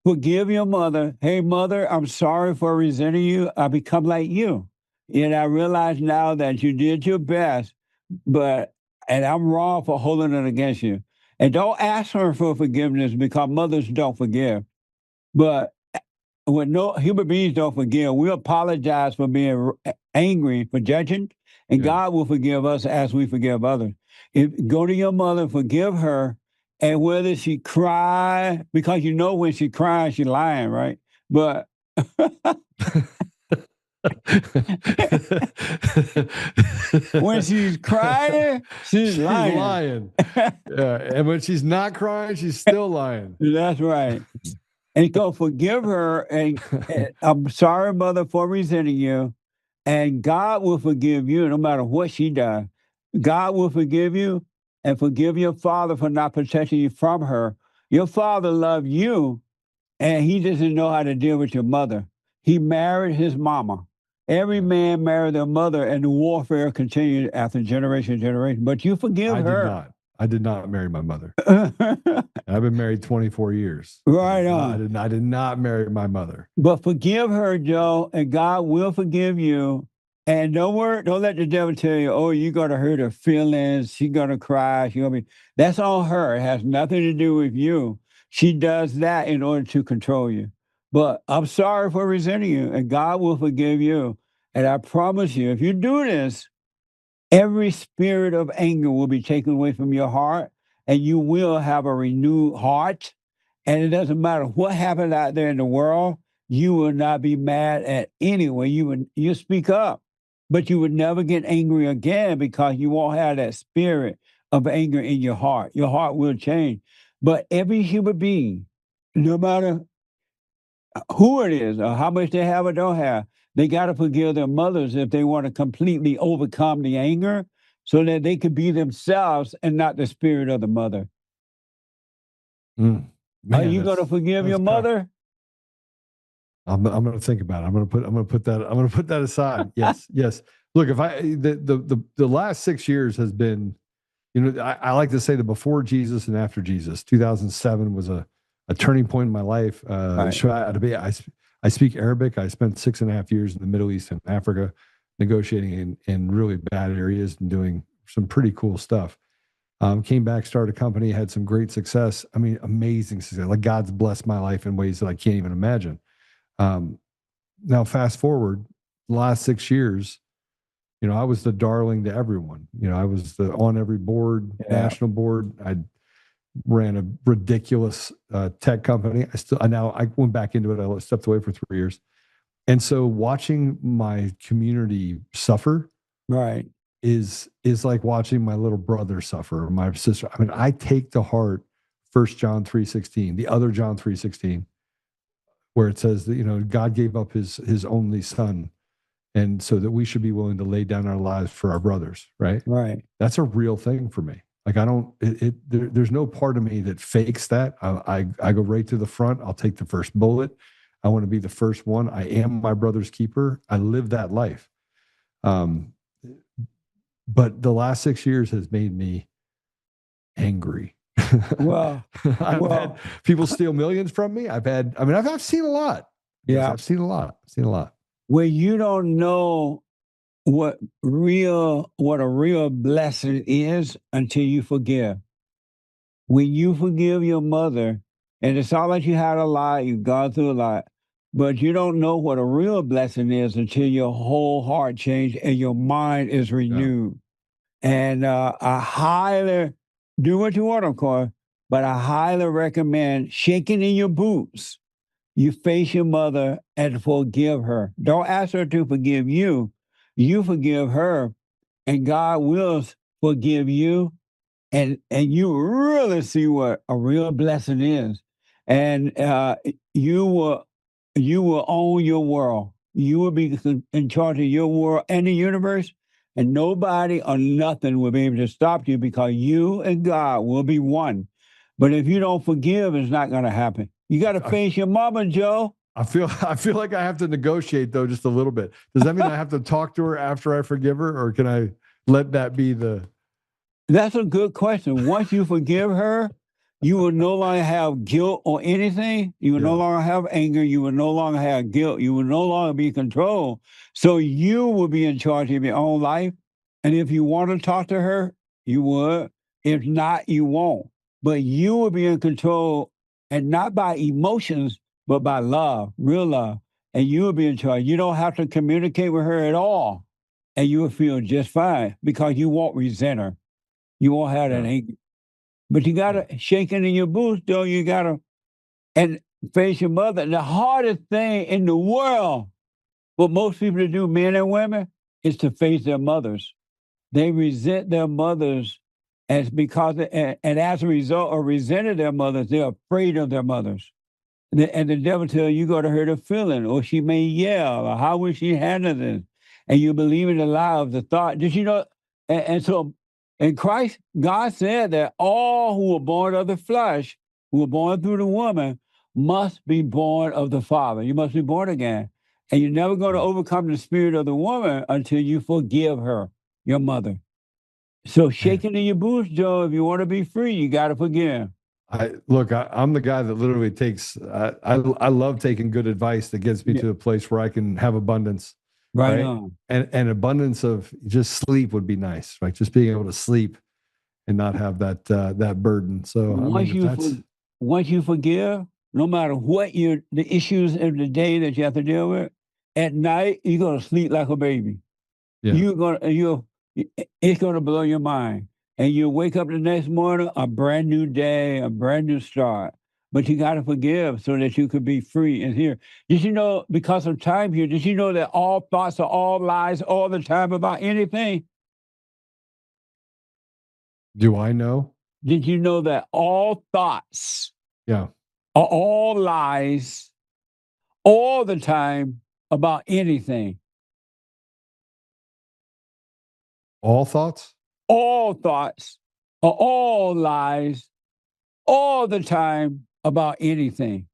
forgive your mother. Hey, mother, I'm sorry for resenting you. I become like you. And I realize now that you did your best, and I'm wrong for holding it against you. And don't ask her for forgiveness because mothers don't forgive. But when no human beings don't forgive, we apologize for being angry, for judging, And Yeah. God will forgive us as we forgive others. Go to your mother, forgive her, and whether she cry, because you know when she cries, she's lying, right? But when she's crying, she's lying. lying. Yeah. And when she's not crying, she's still lying. That's right. And go forgive her. And I'm sorry, mother, for resenting you. And God will forgive you no matter what she does. God will forgive you and forgive your father for not protecting you from her. Your father loved you, and he doesn't know how to deal with your mother. He married his mama. Every man married their mother, and the warfare continued after generation to generation. But you forgive her. I did not marry my mother. I've been married 24 years. Right on. I did not marry my mother. But forgive her, Joe, and God will forgive you. And don't let the devil tell you, oh, you're going to hurt her feelings. She's going to cry. That's on her. It has nothing to do with you. She does that in order to control you. But I'm sorry for resenting you, and God will forgive you. And I promise you, if you do this, every spirit of anger will be taken away from your heart, and you will have a renewed heart. And it doesn't matter what happened out there in the world, you will not be mad at anyone. You speak up, but you would never get angry again because you won't have that spirit of anger in your heart. Your heart will change. But every human being, no matter who it is or how much they have or don't have, they got to forgive their mothers if they want to completely overcome the anger so that they can be themselves and not the spirit of the mother. Man, Are you going to forgive your mother? I'm going to think about it. I'm going to put that aside. Yes. Yes. Look, if the last 6 years has been, I like to say the before Jesus and after Jesus. 2007 was a turning point in my life. Right. I speak Arabic. I spent 6.5 years in the Middle East and Africa negotiating in really bad areas and doing some pretty cool stuff. Came back, started a company, had some great success. I mean, amazing success. Like God's blessed my life in ways that I can't even imagine. Now, fast forward, the last 6 years, I was the darling to everyone. I was on every board, national board. I ran a ridiculous tech company. I went back into it. I stepped away for 3 years. And so watching my community suffer, right, is like watching my little brother suffer, or my sister. I mean, I take to heart 1 John 3:16, the other John 3:16, where it says that, God gave up his only son, and so that we should be willing to lay down our lives for our brothers, right? right. That's a real thing for me. Like there's no part of me that fakes that. I go right to the front. I'll take the first bullet. I want to be the first one. I am my brother's keeper. I live that life. But the last 6 years has made me angry. Well, I've had people steal millions from me. I've seen a lot. Yeah. I've seen a lot. When you don't know what a real blessing is until you forgive. When you forgive your mother, and it's all like you had a lot, you've gone through a lot, but you don't know what a real blessing is until your whole heart changed and your mind is renewed. Yeah. And I highly, do what you want, of course, but I highly recommend shaking in your boots. You face your mother and forgive her. Don't ask her to forgive you. You forgive her, and God will forgive you. And you really see what a real blessing is. And you will own your world. You will be in charge of your world and the universe, and nobody or nothing will be able to stop you because you and God will be one. But if you don't forgive, it's not going to happen. You got to face your mama, Joe. I feel like I have to negotiate, though, just a little bit. Does that mean I have to talk to her after I forgive her, or can I let that be the... That's a good question. Once you forgive her, you will no longer have guilt or anything. You will no longer have anger. You will no longer have guilt. You will no longer be controlled. So you will be in charge of your own life. And if you want to talk to her, you would. If not, you won't. But you will be in control, and not by emotions, but by love, real love. And you will be in charge. You don't have to communicate with her at all. and you will feel just fine because you won't resent her. You won't have that Yeah. anger. But you got to shake it in your boots, though. You got to, and face your mother. The hardest thing in the world, what most people to do, men and women, is to face their mothers. They resent their mothers and as a result of resenting their mothers, they're afraid of their mothers. And the devil tells you go to hurt her feeling, or she may yell, or how will she handle this? And you believe in the lie of the thought. Did you know? And so in Christ, God said that all who were born of the flesh, who were born through the woman, must be born of the Father. You must be born again. And you're never going to overcome the spirit of the woman until you forgive her, your mother. So shaking in your boots, Joe, if you want to be free, you got to forgive. I'm the guy that literally takes, I love taking good advice that gets me to a place where I can have abundance. Right on. And abundance of just sleep would be nice, right? Just being able to sleep and not have that burden. So once you forgive, no matter what the issues of the day that you have to deal with, at night you're gonna sleep like a baby. Yeah. It's gonna blow your mind. And you wake up the next morning, a brand new day, a brand new start. But you got to forgive so that you could be free and here. Did you know, because of time here, did you know that all thoughts are all lies all the time about anything? Do I know? Did you know that all thoughts are all lies all the time about anything? All thoughts? All thoughts are all lies all the time about anything.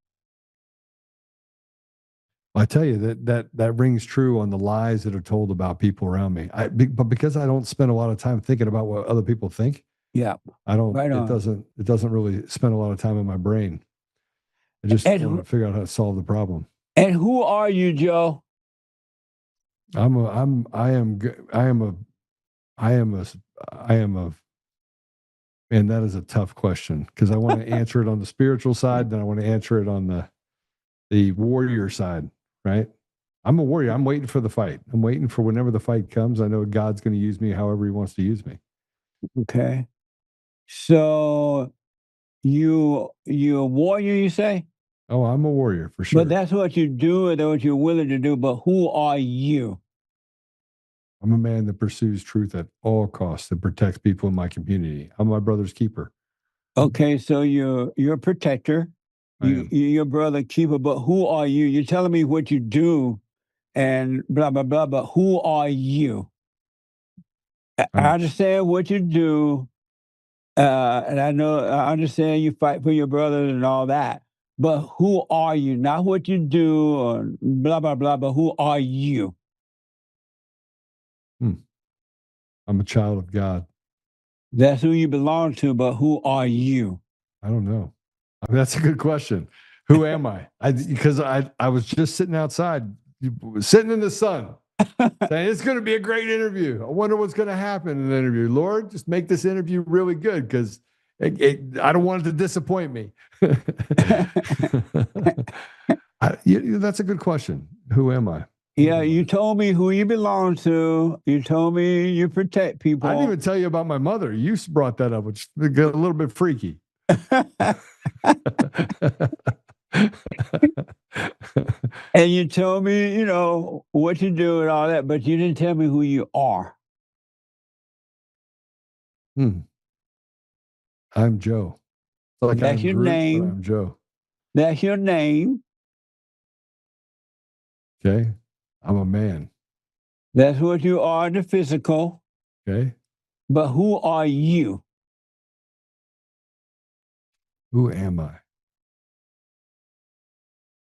I tell you that rings true on the lies that are told about people around me. But because I don't spend a lot of time thinking about what other people think. Yeah, I don't. Right on. It doesn't really spend a lot of time in my brain. I just want to figure out how to solve the problem. And who are you, Joe? I am a. And that is a tough question because I want to answer it on the spiritual side, then I want to answer it on the warrior side, right? I'm a warrior. I'm waiting for the fight. I'm waiting for whenever the fight comes. I know God's going to use me however he wants to use me. Okay. So you're a warrior, you say? Oh, I'm a warrior for sure. But that's what you do and that's what you're willing to do. But who are you? I'm a man that pursues truth at all costs and protects people in my community. I'm my brother's keeper. Okay, so you're a protector. You're your brother keeper, but who are you? You're telling me what you do and blah, blah, blah, but who are you? I understand what you do, and I understand you fight for your brothers and all that, but who are you? Not what you do or blah, blah, blah, but who are you? I'm a child of God. That's who you belong to, but who are you? I don't know. I mean, that's a good question. Who am I? Because I was just sitting outside, sitting in the sun, saying it's going to be a great interview. I wonder what's going to happen in the interview. Lord, just make this interview really good because I don't want it to disappoint me. That's a good question. Who am I? Yeah, you told me who you belong to. You told me you protect people. I didn't even tell you about my mother. You brought that up, which got a little bit freaky. And you told me, what you do and all that, but you didn't tell me who you are. I'm Joe. Like that's your name. I'm Joe. That's your name. Okay. I'm a man. That's what you are in the physical. Okay. But who are you? Who am I?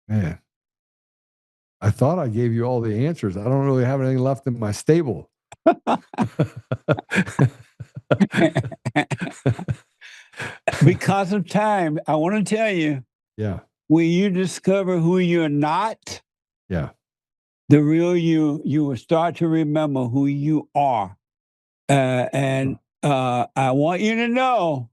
Man, I thought I gave you all the answers. I don't really have anything left in my stable. Because of time, I want to tell you. Yeah. When you discover who you're not, the real you will start to remember who you are. And I want you to know,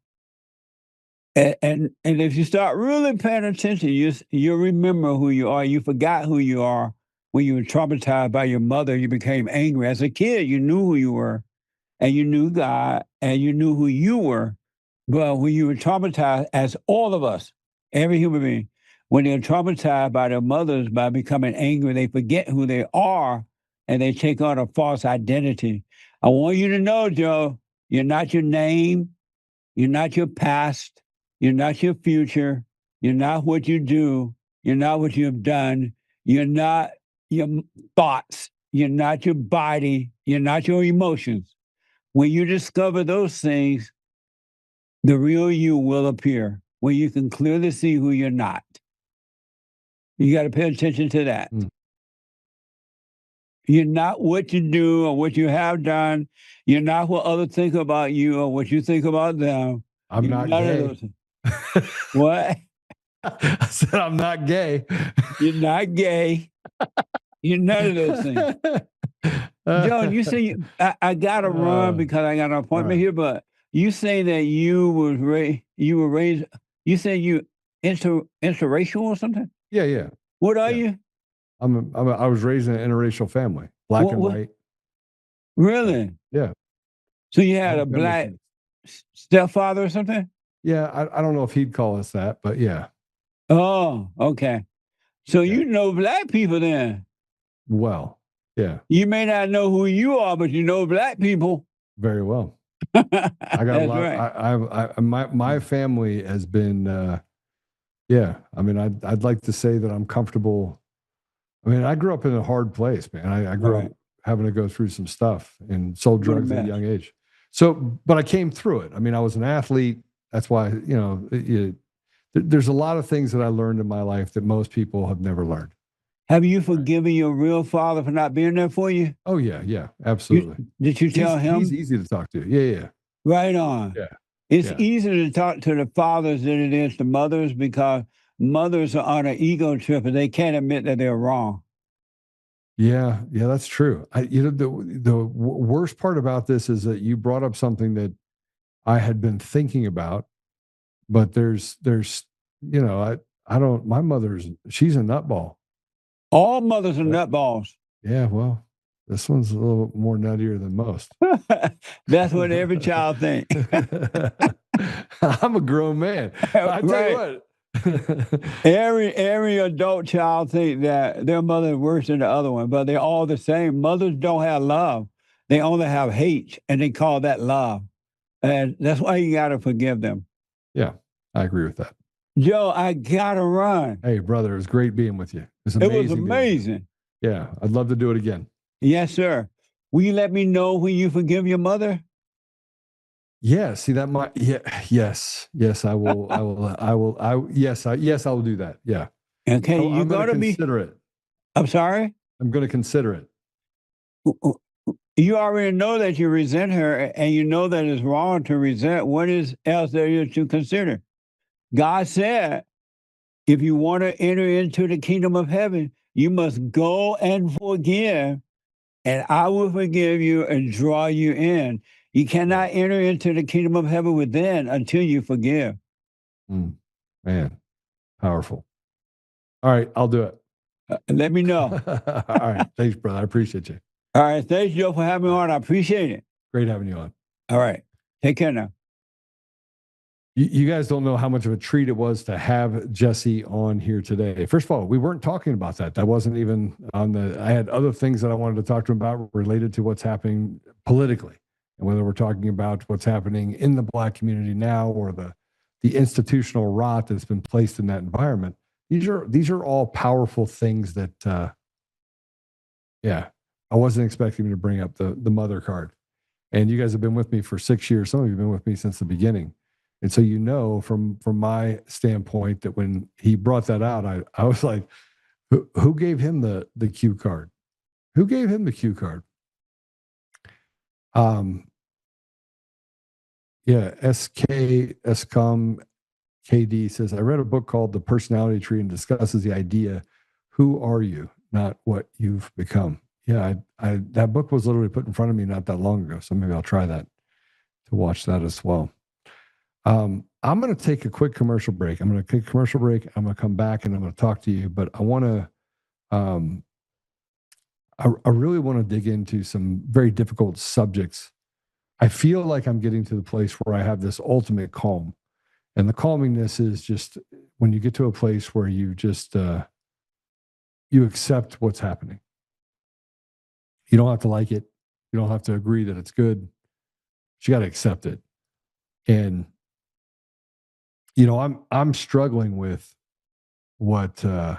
and if you start really paying attention, you'll remember who you are. You forgot who you are when you were traumatized by your mother, you became angry. As a kid, you knew who you were, and you knew God, and you knew who you were. But when you were traumatized, as all of us, every human being, when they're traumatized by their mothers, by becoming angry, they forget who they are, and they take on a false identity. I want you to know, Joe, you're not your name, you're not your past, you're not your future, you're not what you do, you're not what you have done, you're not your thoughts, you're not your body, you're not your emotions. When you discover those things, the real you will appear, when you can clearly see who you're not. You got to pay attention to that. Mm. You're not what you do or what you have done. You're not what others think about you or what you think about them. I'm You're not none of gay. those things. What? I said I'm not gay. You're not gay. You're none of those things. John, you say I gotta run because I got an appointment right. here, but you say that you were raised. You say you interracial or something? Yeah, yeah. What are Yeah. you? I was raised in an interracial family, black and white. Really? Yeah. So you had Whole a family black tree. stepfather or something? Yeah, I don't know if he'd call us that, but yeah. Oh, okay. So Yeah. you know black people then. Well, yeah, You may not know who you are, but you know black people. very well. I got That's a lot. right. My family has been. Yeah, I mean, I'd like to say that I'm comfortable. I mean, I grew up in a hard place, man. I grew up having to go through some stuff and sold What a drugs at a mess. young age. So, but I came through it. I mean, I was an athlete. That's why, there's a lot of things that I learned in my life that most people have never learned. Have you forgiven your real father for not being there for you? Oh yeah, absolutely. Did you tell him? He's easy to talk to. Yeah. Right on. Yeah. It's Yeah. easier to talk to the fathers than it is to mothers because mothers are on an ego trip and they can't admit that they're wrong. Yeah, that's true. The worst part about this is that you brought up something that I had been thinking about, but there's I don't. My she's a nutball. All mothers are But, nutballs. yeah, well, this one's a little more nuttier than most. That's what every child thinks. I'm a grown man. I tell you what. Every adult child thinks that their mother is worse than the other one, but they're all the same. Mothers don't have love. They only have hate, and they call that love. And that's why you got to forgive them. Yeah, I agree with that. Joe, I got to run. Hey, brother, it was great being with you. It was It amazing. was amazing. Yeah, I'd love to do it again. Yes, sir. Will you let me know when you forgive your mother? Yeah, see that might. Yeah, yes, I will. Yes, I will do that. Yeah. Okay, I'm going to consider it. I'm sorry? I'm going to consider it. You already know that you resent her, and you know that it's wrong to resent. What is else there is to consider? God said, if you want to enter into the kingdom of heaven, you must go and forgive, and I will forgive you and draw you in. You cannot enter into the kingdom of heaven within until you forgive. Man, powerful. All right, I'll do it. Let me know. All right. Thanks, brother. I appreciate you. All right. Thanks, Joe, for having me on. I appreciate it. Great having you on. All right. Take care now. You guys don't know how much of a treat it was to have Jesse on here today. First of all, we weren't talking about that. That wasn't even on I had other things that I wanted to talk to him about related to what's happening politically, and whether we're talking about what's happening in the Black community now or the institutional rot that's been placed in that environment. These are all powerful things that, I wasn't expecting him to bring up the mother card. And you guys have been with me for 6 years. Some of you have been with me since the beginning. And so, from my standpoint, that when he brought that out, I was like, who gave him the cue card? Who gave him the cue card? SKSCOM KD says, I read a book called The Personality Tree and discusses the idea, who are you, not what you've become. Yeah, that book was literally put in front of me not that long ago. So maybe I'll try to watch that as well. I'm going to take a quick commercial break. I'm going to take a commercial break. I'm going to come back and I'm going to talk to you, but I want to I really want to dig into some very difficult subjects. I feel like I'm getting to the place where I have this ultimate calm. And the calmingness is just when you get to a place where you just, you accept what's happening. You don't have to like it. You don't have to agree that it's good. But you got to accept it. And, you know, I'm struggling with what the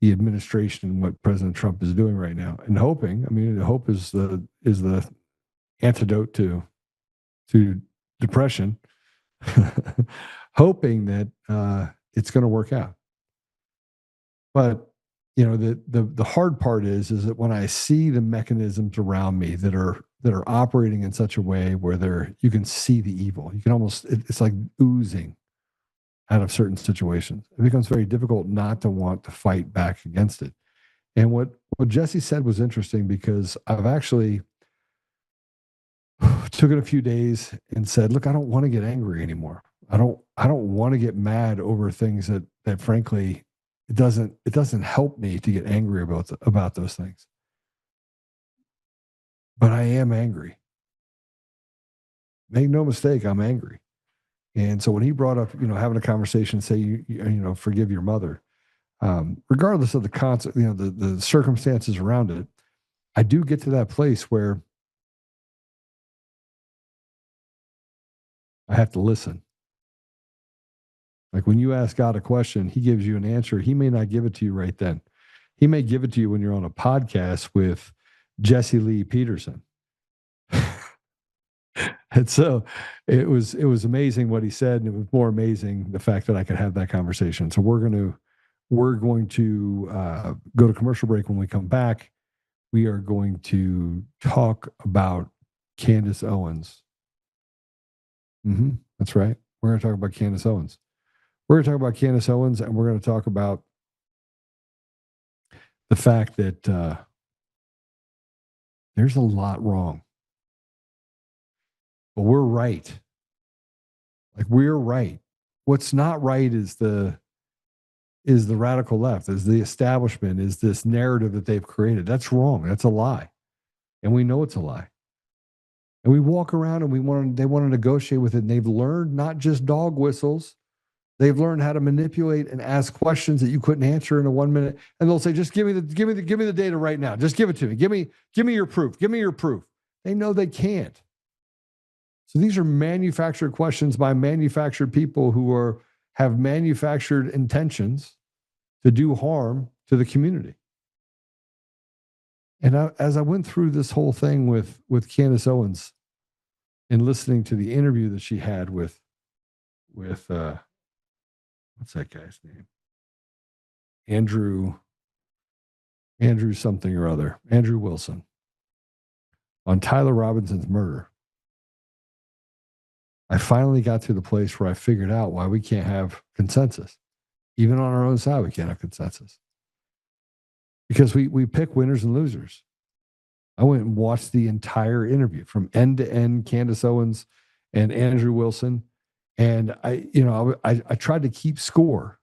administration and what President Trump is doing right now, and hoping. I mean, hope is the antidote to depression. Hoping that it's going to work out. But you know, the hard part is that when I see the mechanisms around me that are operating in such a way where you can see the evil, you can almost, it's like oozing out of certain situations. It becomes very difficult not to want to fight back against it. And what Jesse said was interesting, because I've actually took it a few days and said, look, I don't want to get angry anymore. I don't want to get mad over things that frankly, it doesn't help me to get angry about those things. But I am angry. Make no mistake, I'm angry. And so when he brought up, you know, having a conversation, say, you know, forgive your mother, regardless of the concept, you know, the circumstances around it, I do get to that place where I have to listen. Like when you ask God a question, he gives you an answer. He may not give it to you right then. He may give it to you when you're on a podcast with Jesse Lee Peterson. And so it was amazing what he said, and it was more amazing the fact that I could have that conversation. So we're going to go to commercial break. When we come back, we are going to talk about Candace Owens. That's right. We're going to talk about Candace Owens. We're going to talk about Candace Owens, and we're going to talk about the fact that there's a lot wrong. But we're right. Like, we're right. What's not right is the radical left, is the establishment, is this narrative that they've created. That's wrong. That's a lie. And we know it's a lie. And we walk around and they want to negotiate with it. And they've learned not just dog whistles. They've learned how to manipulate and ask questions that you couldn't answer in a 1 minute. And they'll say, just give me the data right now. Just give it to me. Give me your proof. Give me your proof. They know they can't. So these are manufactured questions by manufactured people who have manufactured intentions to do harm to the community. And as I went through this whole thing with Candace Owens and listening to the interview that she had with what's that guy's name? Andrew something or other, Andrew Wilson, on Tyler Robinson's murder. I finally got to the place where I figured out why we can't have consensus. Even on our own side, we can't have consensus. Because we pick winners and losers. I went and watched the entire interview from end to end, Candace Owens and Andrew Wilson. And I tried to keep score.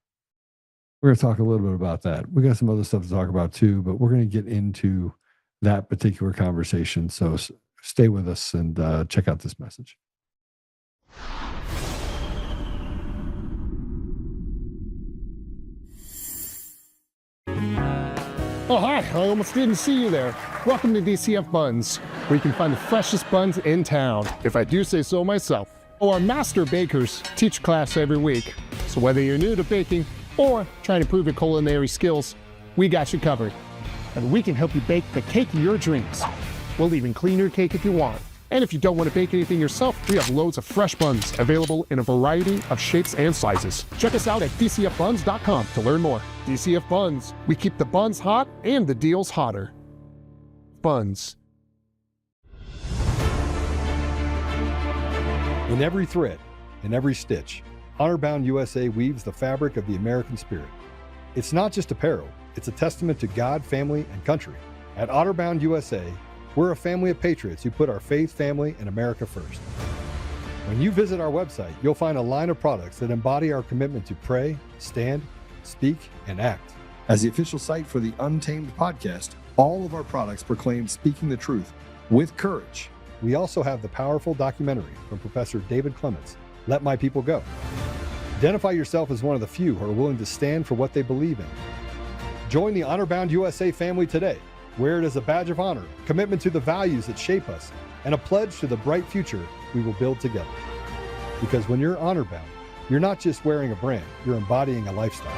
We're going to talk a little bit about that. We got some other stuff to talk about too, but we're going to get into that particular conversation. So stay with us and check out this message. Oh, hi. I almost didn't see you there. Welcome to DCF Buns, where you can find the freshest buns in town, if I do say so myself. Oh, our master bakers teach class every week. So whether you're new to baking or trying to improve your culinary skills, we got you covered. And we can help you bake the cake of your dreams. We'll even clean your cake if you want. And if you don't want to bake anything yourself, we have loads of fresh buns available in a variety of shapes and sizes. Check us out at dcfbuns.com to learn more. DCF Buns, we keep the buns hot and the deals hotter. Buns. In every thread, in every stitch, Honor-Bound USA weaves the fabric of the American spirit. It's not just apparel, it's a testament to God, family, and country. At Honor-Bound USA, we're a family of patriots who put our faith, family, and America first. When you visit our website, you'll find a line of products that embody our commitment to pray, stand, speak, and act. As the official site for the Untamed podcast, All of our products proclaim speaking the truth with courage. We also have the powerful documentary from Professor David Clements, Let My People Go. Identify yourself as one of the few who are willing to stand for what they believe in. Join the Honor-Bound USA family today. Wear it as a badge of honor, commitment to the values that shape us, and a pledge to the bright future we will build together. Because when you're honor-bound, you're not just wearing a brand, you're embodying a lifestyle.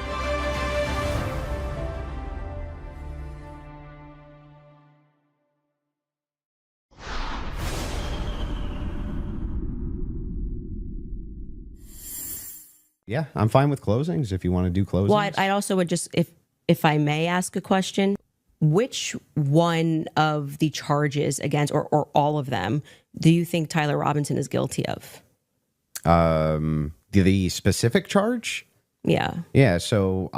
Yeah, I'm fine with closings if you want to do closings. Well, I also would just, if I may ask a question, which one of the charges against, or all of them, do you think Tyler Robinson is guilty of? The specific charge? Yeah. Yeah, so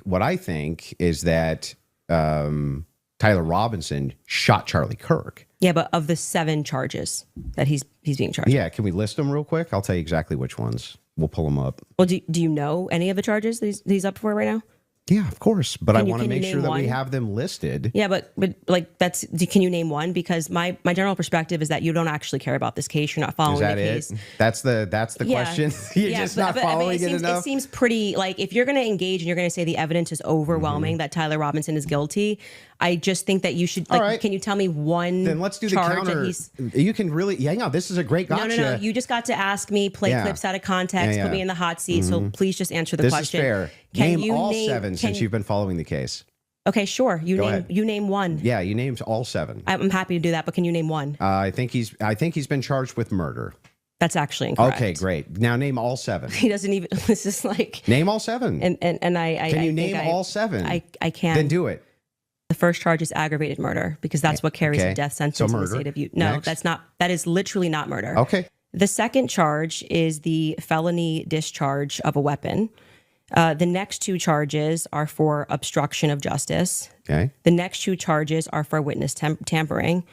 what I think is that Tyler Robinson shot Charlie Kirk. Yeah, but of the 7 charges that he's being charged. Yeah, can we list them real quick? I'll tell you exactly which ones. We'll pull them up. Well, do you know any of the charges that he's up for right now? Yeah, of course. But I want to make name sure that we one? have them listed. Yeah, but like can you name one? Because my general perspective is that you don't actually care about this case. You're not following Is that the case. it? That's the Yeah. question. You're Yeah, just not following it enough. It seems pretty, like, if you're going to engage and you're going to say the evidence is overwhelming that Tyler Robinson is guilty, I just think that you should, like, All right. can you tell me one Then let's do the charge counter. that he's... You can really, this is a great gotcha. No. You just got to ask me, play Yeah. clips out of context, Yeah. put me in the hot seat. So please just answer the This question. is fair. Can Name you all name 7 since you've been following the case. Okay, sure. Go ahead. You name one. Yeah, you named all 7. I'm happy to do that, but can you name one? I think he's been charged with murder. That's actually incorrect. Okay, great. Now name all 7. He doesn't even. This is like. Name all 7. And I. Can you I name think all 7? I can. Then do it. The first charge is aggravated murder because that's what carries Okay. a death sentence So in the murder. state of Utah. No, Next. that's not. That is literally not murder. Okay. The second charge is the felony discharge of a weapon. The next 2 charges are for obstruction of justice. Okay. The next 2 charges are for witness tampering,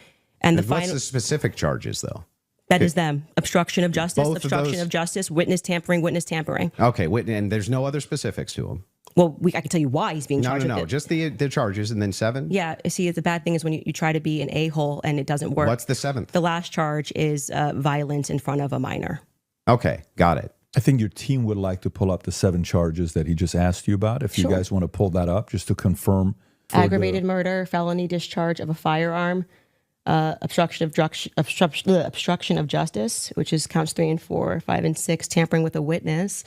and the What's final the specific charges though? that is them: obstruction of justice, Both of obstruction those- of justice, witness tampering, witness tampering. Okay, and there's no other specifics to them. Well, I can tell you why he's being No, charged no, with no. it. Just the charges and then 7. Yeah, see, the bad thing is when you try to be an a-hole and it doesn't work. What's the 7th? The last charge is violence in front of a minor. Okay, got it. I think your team would like to pull up the 7 charges that he just asked you about. If you Sure. guys want to pull that up just to confirm. for Aggravated murder, felony discharge of a firearm, obstruction of justice, which is counts 3 and 4, 5 and 6, tampering with a witness,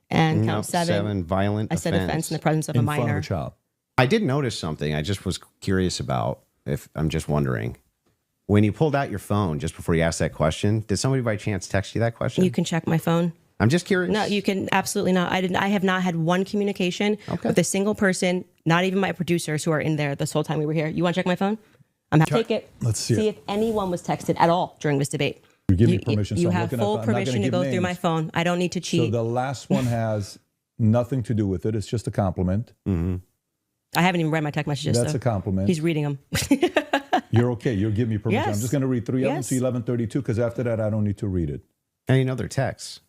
and No, count 7, violent I said offense in the presence of a in front of minor. a child. I did notice something. I just was curious about. If I'm just wondering, when you pulled out your phone just before you asked that question, did somebody by chance text you that question? You can check my phone. I'm just curious. No, you can absolutely not. I have not had one communication with a single person, not even my producers who are in there this whole time we were here. You want to check my phone? I'm happy to take it. Let's see it. if anyone was texted at all during this debate. You give me permission. You so I'm have looking full up, I'm not gonna permission to give go through my names. phone. I don't need to So cheat. the last one has nothing to do with it. It's just a compliment. I haven't even read my text messages. That's so a compliment. He's reading them. You're okay. You'll give me permission. Yes. I'm just going to read 3 of them Yes. to 1132 because after that, I don't need to read it. Any other texts?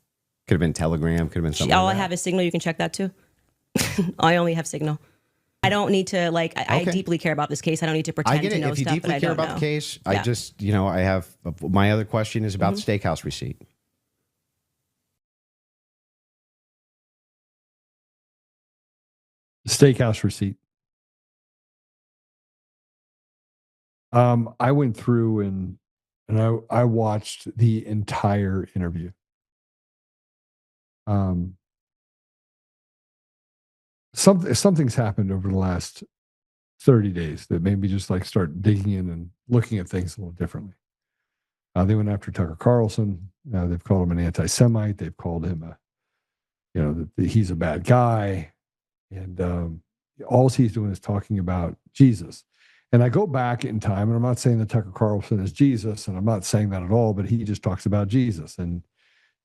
Could have been Telegram. Could have been something. All like I that. have is Signal. You can check that too. I only have Signal. I don't need to I Okay. deeply care about this case. I don't need to I pretend get to it. know If you stuff that deeply I care don't about know. the case, I Yeah. just, I have my other question is about the steakhouse receipt. Steakhouse receipt. I went through and I watched the entire interview. Something's happened over the last 30 days that made me just like start digging in and looking at things a little differently. They went after Tucker Carlson. They've called him an anti-Semite. They've called him that he's a bad guy. And all he's doing is talking about Jesus. And I go back in time, and I'm not saying that Tucker Carlson is Jesus, and I'm not saying that at all, but he just talks about Jesus. And,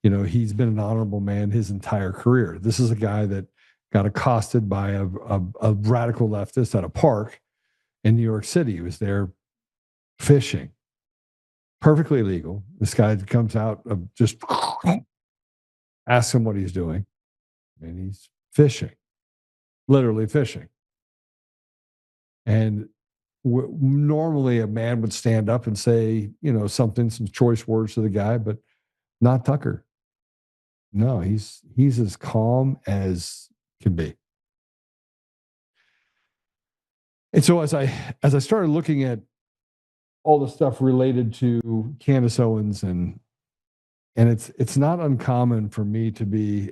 he's been an honorable man his entire career. This is a guy that got accosted by a radical leftist at a park in New York City. He was there fishing. Perfectly legal. This guy comes out of just asks him what he's doing, and he's fishing. Literally fishing. And normally a man would stand up and say, some choice words to the guy, but not Tucker. No, he's as calm as can be. And so as I started looking at all the stuff related to Candace Owens, and it's not uncommon for me to be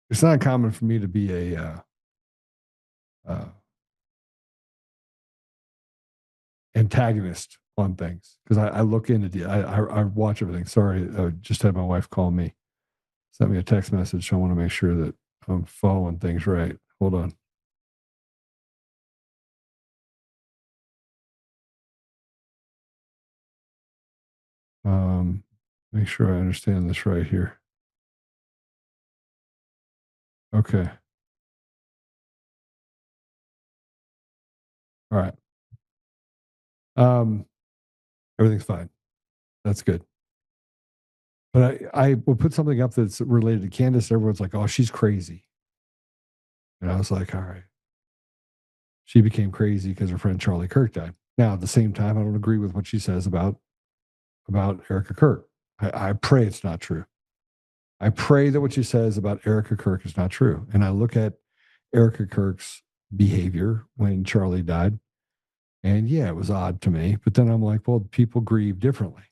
it's not uncommon for me to be a antagonist on things, because I look into I watch everything. Sorry, I just had my wife call me, sent me a text message. So I want to make sure that I'm following things right. Hold on. Make sure I understand this right here. Okay. All right. Everything's fine. That's good. But I will put something up that's related to Candace. Everyone's like, oh, she's crazy. And I was like, all right. She became crazy because her friend Charlie Kirk died. Now, at the same time, I don't agree with what she says about Erica Kirk. I pray it's not true. I pray that what she says about Erica Kirk is not true. And I look at Erica Kirk's behavior when Charlie died, and yeah, it was odd to me. But then I'm like, well, people grieve differently.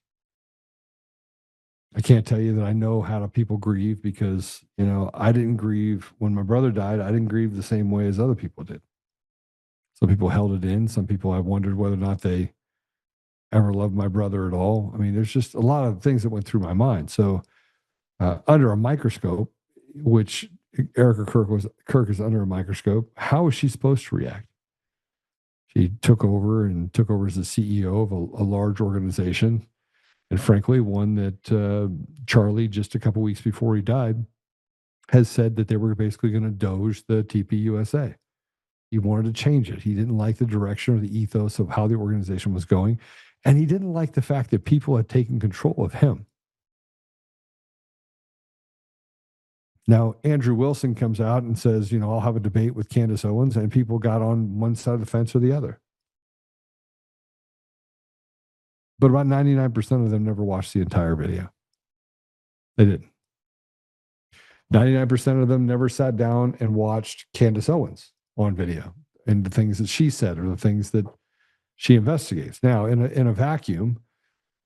I can't tell you that I know how people grieve, because, I didn't grieve when my brother died. I didn't grieve the same way as other people did. Some people held it in. Some people, I wondered whether or not they ever loved my brother at all. I mean, there's just a lot of things that went through my mind. So under a microscope, which Erica Kirk is under a microscope, how is she supposed to react? She took over as the CEO of a large organization, and frankly, one that Charlie, just a couple weeks before he died, has said that they were basically going to doge the TPUSA. He wanted to change it. He didn't like the direction or the ethos of how the organization was going, and he didn't like the fact that people had taken control of him. Now, Andrew Wilson comes out and says, I'll have a debate with Candace Owens, and people got on one side of the fence or the other. But about 99% of them never watched the entire video. They didn't. 99% of them never sat down and watched Candace Owens on video and the things that she said or the things that she investigates. Now, in a vacuum,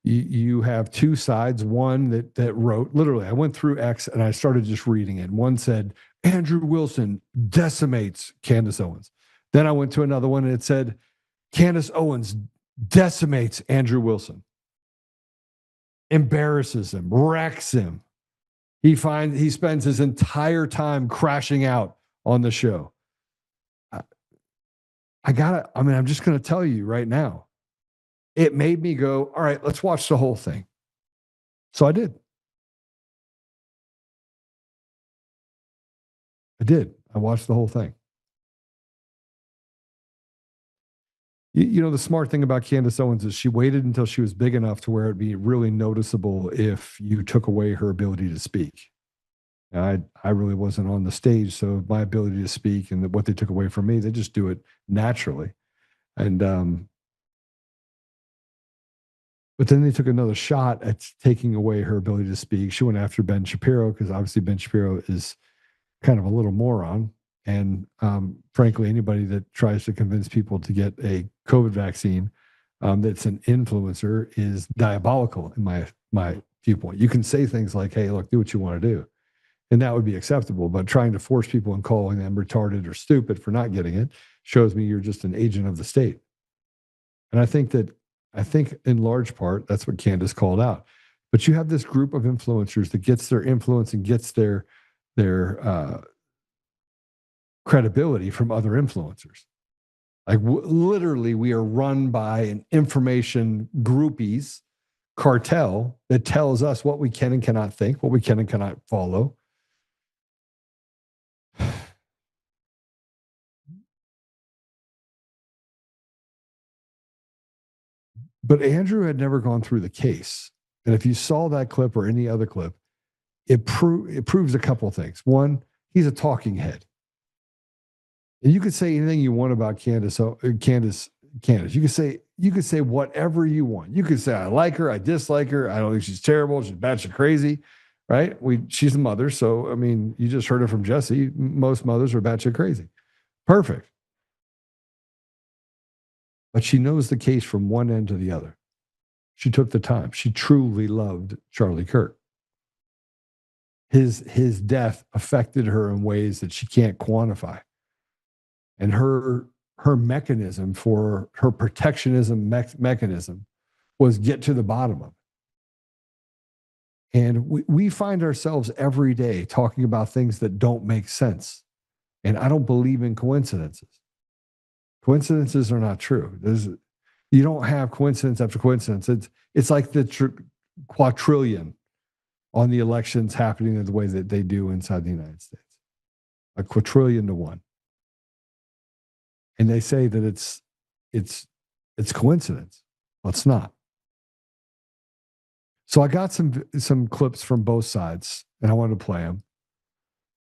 you have two sides. One that wrote, literally, I went through X and I started just reading it. One said, Andrew Wilson decimates Candace Owens. Then I went to another one and it said, Candace Owens decimates Andrew Wilson. Embarrasses him, wrecks him. He spends his entire time crashing out on the show. I'm just going to tell you right now, it made me go, all right, let's watch the whole thing. So I did. I watched the whole thing. The smart thing about Candace Owens is she waited until she was big enough to where it'd be really noticeable if you took away her ability to speak. I really wasn't on the stage, so my ability to speak and what they took away from me, they just do it naturally. And but then they took another shot at taking away her ability to speak. She went after Ben Shapiro, because obviously Ben Shapiro is kind of a little moron. And frankly, anybody that tries to convince people to get a COVID vaccine that's an influencer is diabolical in my viewpoint. You can say things like, hey, look, do what you want to do. And that would be acceptable. But trying to force people and calling them retarded or stupid for not getting it shows me you're just an agent of the state. And I think in large part, that's what Candace called out. But you have this group of influencers that gets their influence and gets their credibility from other influencers. Like literally, we are run by an information groupies cartel that tells us what we can and cannot think, what we can and cannot follow. But Andrew had never gone through the case. And if you saw that clip or any other clip, it proves a couple of things. One, he's a talking head. And you could say anything you want about Candace. You could say whatever you want. You could say, I like her, I dislike her, I don't think she's terrible, she's batshit crazy, right? She's a mother, so I mean, you just heard it from Jesse. Most mothers are batshit crazy. Perfect. But she knows the case from one end to the other. She took the time. She truly loved Charlie Kirk. His death affected her in ways that she can't quantify. And her mechanism for her protectionism mechanism was get to the bottom of it. And we find ourselves every day talking about things that don't make sense. And I don't believe in coincidences. Coincidences are not true. You don't have coincidence after coincidence. It's like the quadrillion on the elections happening the way that they do inside the United States. A quadrillion to one. And they say that it's coincidence. Well, it's not. So I got some clips from both sides, and I wanted to play them.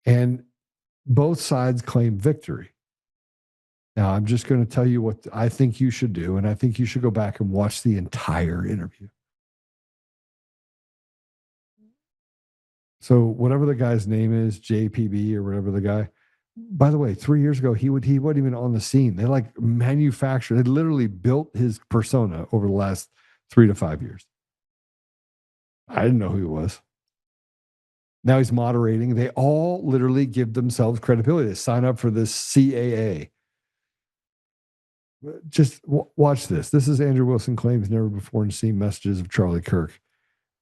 And both sides claim victory. Now, I'm just going to tell you what I think you should do, and I think you should go back and watch the entire interview. So whatever the guy's name is, JPB or whatever the guy, by the way, 3 years ago, he wasn't even on the scene. They like manufactured, they literally built his persona over the last 3 to 5 years. I didn't know who he was. Now he's moderating. They all literally give themselves credibility. They sign up for this CAA. Just watch this. This is Andrew Wilson claims never before seen messages of Charlie Kirk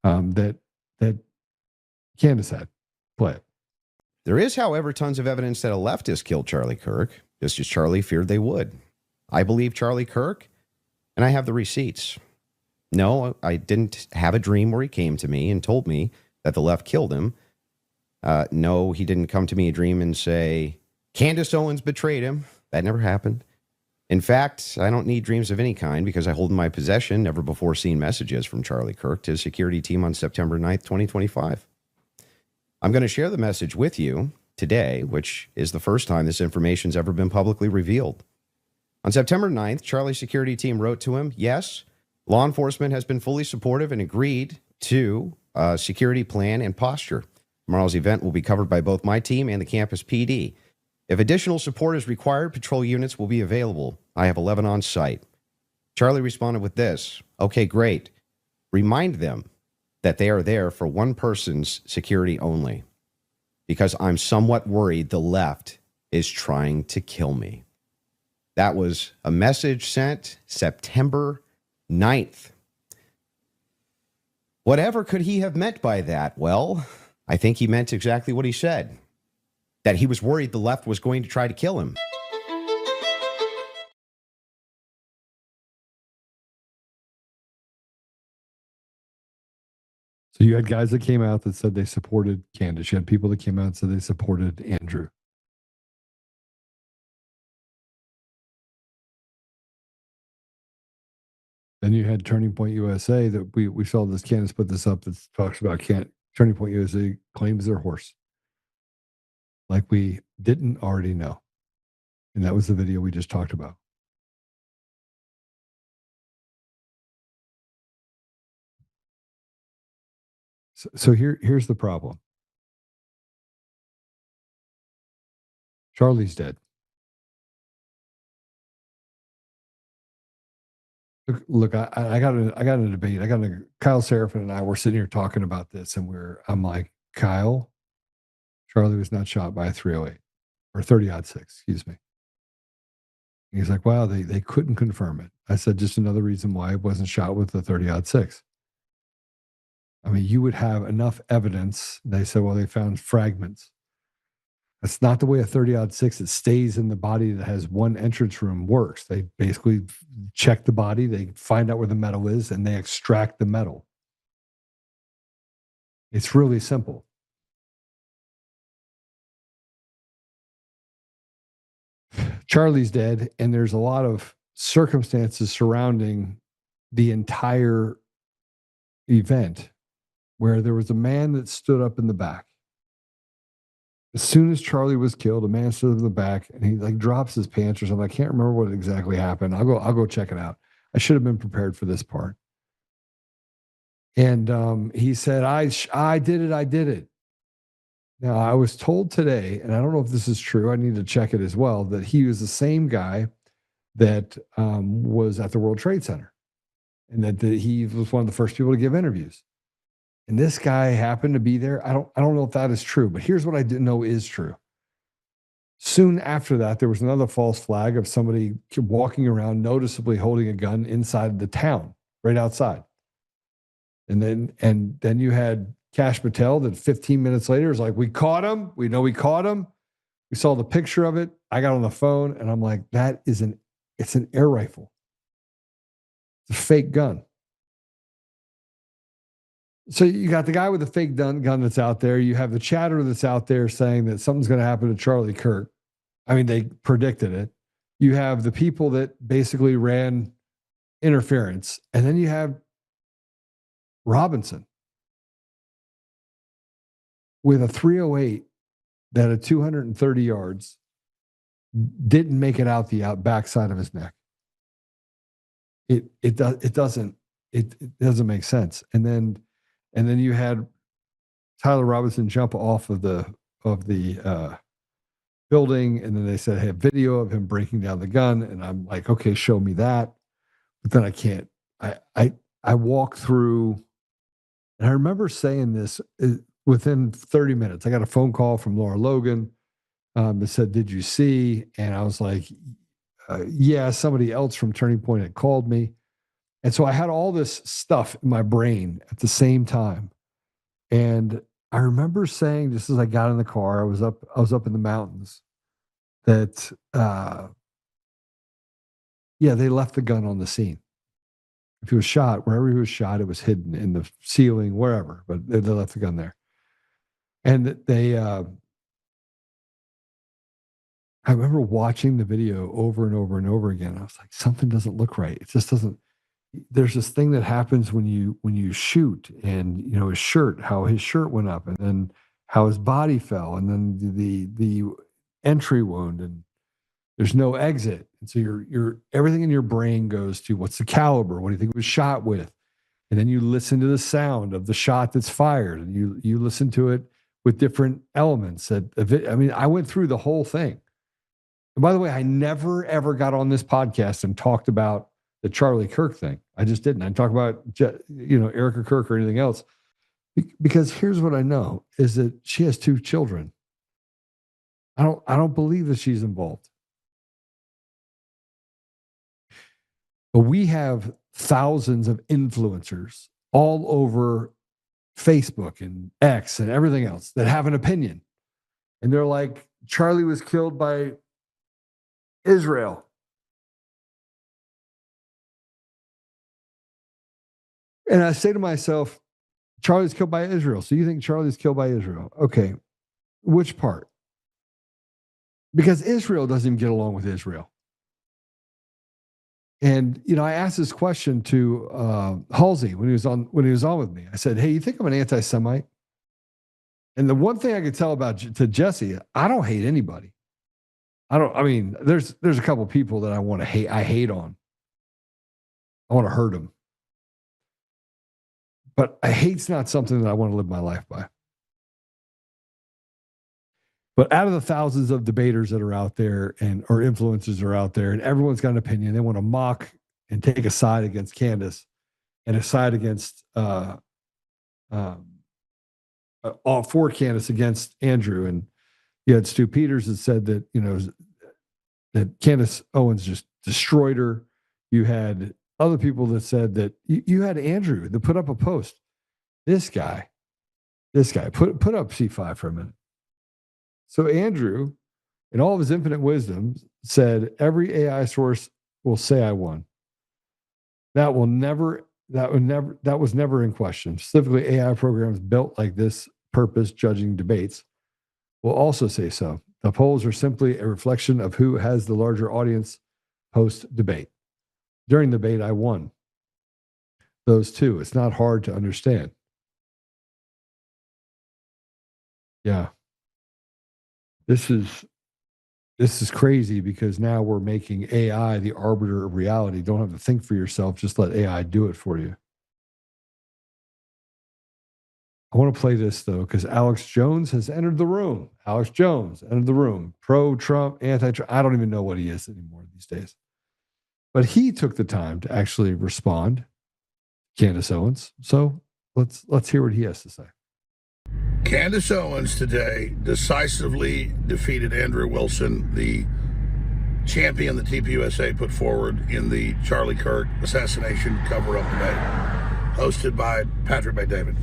that Candace had. Play it. There is, however, tons of evidence that a leftist killed Charlie Kirk, just as Charlie feared they would. I believe Charlie Kirk, and I have the receipts. No, I didn't have a dream where he came to me and told me that the left killed him. No, he didn't come to me a dream and say, Candace Owens betrayed him. That never happened. In fact, I don't need dreams of any kind because I hold in my possession never before seen messages from Charlie Kirk to his security team on September 9th, 2025. I'm going to share the message with you today, which is the first time this information's ever been publicly revealed. On September 9th, Charlie's security team wrote to him, yes, law enforcement has been fully supportive and agreed to a security plan and posture. Tomorrow's event will be covered by both my team and the campus PD. If additional support is required, patrol units will be available. I have 11 on site. Charlie responded with this, okay, great. Remind them that they are there for one person's security only, because I'm somewhat worried the left is trying to kill me. That was a message sent September 9th. Whatever could he have meant by that? Well, I think he meant exactly what he said, that he was worried the left was going to try to kill him. So you had guys that came out that said they supported Candace. You had people that came out and said they supported Andrew. Then you had Turning Point USA that we saw this. Candace put this up that talks about Turning Point USA claims their horse. Like we didn't already know. And that was the video we just talked about. So here's the problem. Charlie's dead. Look, I got in a debate. Kyle Seraphin and I were sitting here talking about this, and I'm like, Kyle, Charlie was not shot by a 308 or 30-06, excuse me. And he's like, wow, they couldn't confirm it. I said, just another reason why it wasn't shot with the 30-06. I mean, you would have enough evidence. They said, well, they found fragments. That's not the way a 30-06 that stays in the body that has one entrance room works. They basically check the body, they find out where the metal is, and they extract the metal. It's really simple. Charlie's dead, and there's a lot of circumstances surrounding the entire event where there was a man that stood up in the back. As soon as Charlie was killed, a man stood up in the back and he like drops his pants or something. I can't remember what exactly happened. I'll go check it out. I should have been prepared for this part. And he said, I did it. I did it. Now, I was told today, and I don't know if this is true, I need to check it as well, that he was the same guy that was at the World Trade Center, and that he was one of the first people to give interviews. And this guy happened to be there. I don't know if that is true, but here's what I didn't know is true. Soon after that, there was another false flag of somebody walking around noticeably holding a gun inside the town, right outside. And then you had Kash Patel that 15 minutes later is like, we caught him. We know we caught him. We saw the picture of it. I got on the phone and I'm like, it's an air rifle. It's a fake gun. So you got the guy with the fake gun that's out there. You have the chatter that's out there saying that something's going to happen to Charlie Kirk. I mean, they predicted it. You have the people that basically ran interference. And then you have Robinson with a 308 that at 230 yards didn't make it out the backside of his neck. It doesn't make sense. And then you had Tyler Robinson jump off of the building, and then they said, hey, video of him breaking down the gun, and I'm like, okay, show me that. But then I can't. I walk through, and I remember saying this within 30 minutes. I got a phone call from Laura Logan that said, did you see? And I was like, yeah, somebody else from Turning Point had called me. And so I had all this stuff in my brain at the same time. And I remember saying, just as I got in the car, I was up in the mountains, that, they left the gun on the scene. If he was shot, wherever he was shot, it was hidden in the ceiling, wherever, but they left the gun there. And they, I remember watching the video over and over and over again. I was like, something doesn't look right. It just doesn't. There's this thing that happens when you shoot, and his shirt, how his shirt went up, and then how his body fell, and then the entry wound, and there's no exit. And so you're everything in your brain goes to, what's the caliber? What do you think it was shot with? And then you listen to the sound of the shot that's fired, and you listen to it with different elements. I went through the whole thing. And by the way, I never ever got on this podcast and talked about the Charlie Kirk thing. I just didn't. I didn't talk about Erica Kirk or anything else, because here's what I know is that she has 2 children. I don't believe that she's involved. But we have thousands of influencers all over Facebook and X and everything else that have an opinion. And they're like, Charlie was killed by Israel. And I say to myself, Charlie's killed by Israel. So you think Charlie's killed by Israel? Okay. Which part? Because Israel doesn't even get along with Israel. And, I asked this question to Halsey when he was on with me. I said, hey, you think I'm an anti-Semite? And the one thing I could tell to Jesse, I don't hate anybody. There's a couple of people that I hate on. I want to hurt them. But hate's not something that I want to live my life by. But out of the thousands of debaters that are out there or influencers that are out there, and everyone's got an opinion, they want to mock and take a side against Candace and a side against all 4 Candace against Andrew. And you had Stu Peters that said that, that Candace Owens just destroyed her. You had other people that said that you had Andrew that put up a post. This guy, put up C5 for a minute. So Andrew, in all of his infinite wisdom, said every AI source will say I won. That was never in question. Specifically, AI programs built like this purpose judging debates will also say so. The polls are simply a reflection of who has the larger audience post debate. During the debate, I won those 2. It's not hard to understand. Yeah. This is crazy because now we're making AI the arbiter of reality. Don't have to think for yourself. Just let AI do it for you. I want to play this though, because Alex Jones has entered the room. Alex Jones entered the room. Pro-Trump, anti-Trump. I don't even know what he is anymore these days. But he took the time to actually respond, Candace Owens. So let's hear what he has to say. Candace Owens today decisively defeated Andrew Wilson, the champion the TPUSA put forward in the Charlie Kirk assassination cover-up debate, hosted by Patrick Bet-David.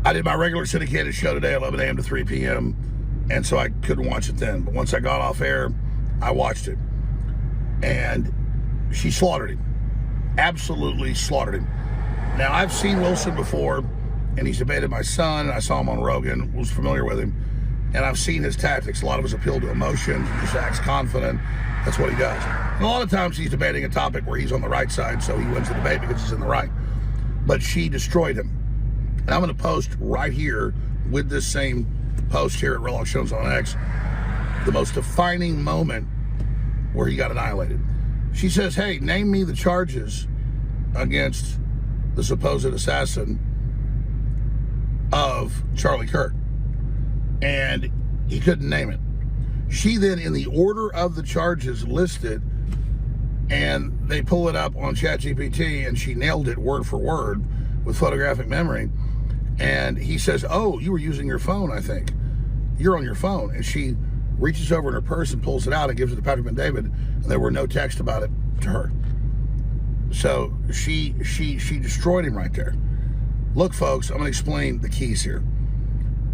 I did my regular syndicated show today, 11 a.m. to 3 p.m., and so I couldn't watch it then. But once I got off air, I watched it. And she slaughtered him. Absolutely slaughtered him. Now, I've seen Wilson before, and he's debated my son, and I saw him on Rogan, was familiar with him, and I've seen his tactics. A lot of his appeal to emotion, he just acts confident. That's what he does. And a lot of times he's debating a topic where he's on the right side, so he wins the debate because he's in the right. But she destroyed him. And I'm going to post right here with this same post here at Relox Jones on X, the most defining moment where he got annihilated. She says, hey, name me the charges against the supposed assassin of Charlie Kirk. And he couldn't name it. She then, in the order of the charges listed, and they pull it up on ChatGPT, and she nailed it word for word with photographic memory. And he says, oh, you were using your phone, I think. You're on your phone. And she reaches over in her purse and pulls it out and gives it to Patrick Bet-David, and there were no texts about it to her. So she destroyed him right there. Look, folks, I'm going to explain the keys here.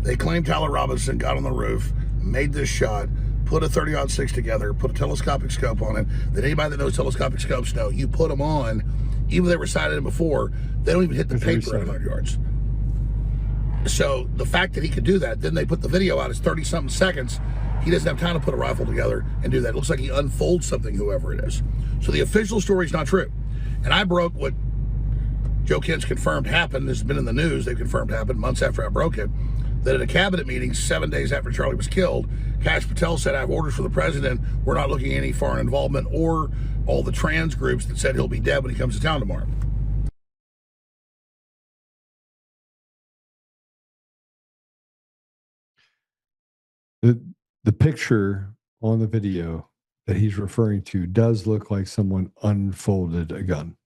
They claim Tyler Robinson got on the roof, made this shot, put a 30-06 together, put a telescopic scope on it. That anybody that knows telescopic scopes know, you put them on, even if they were sighted in before, they don't even hit the paper at 100 yards. So the fact that he could do that, then they put the video out, it's 30-something seconds. He doesn't have time to put a rifle together and do that. It looks like he unfolds something, whoever it is. So the official story is not true. And I broke what Joe Kent's confirmed happened. This has been in the news. They've confirmed happened months after I broke it. That at a cabinet meeting 7 days after Charlie was killed, Kash Patel said, I have orders from the president. We're not looking at any foreign involvement or all the trans groups that said he'll be dead when he comes to town tomorrow. The picture on the video that he's referring to does look like someone unfolded a gun.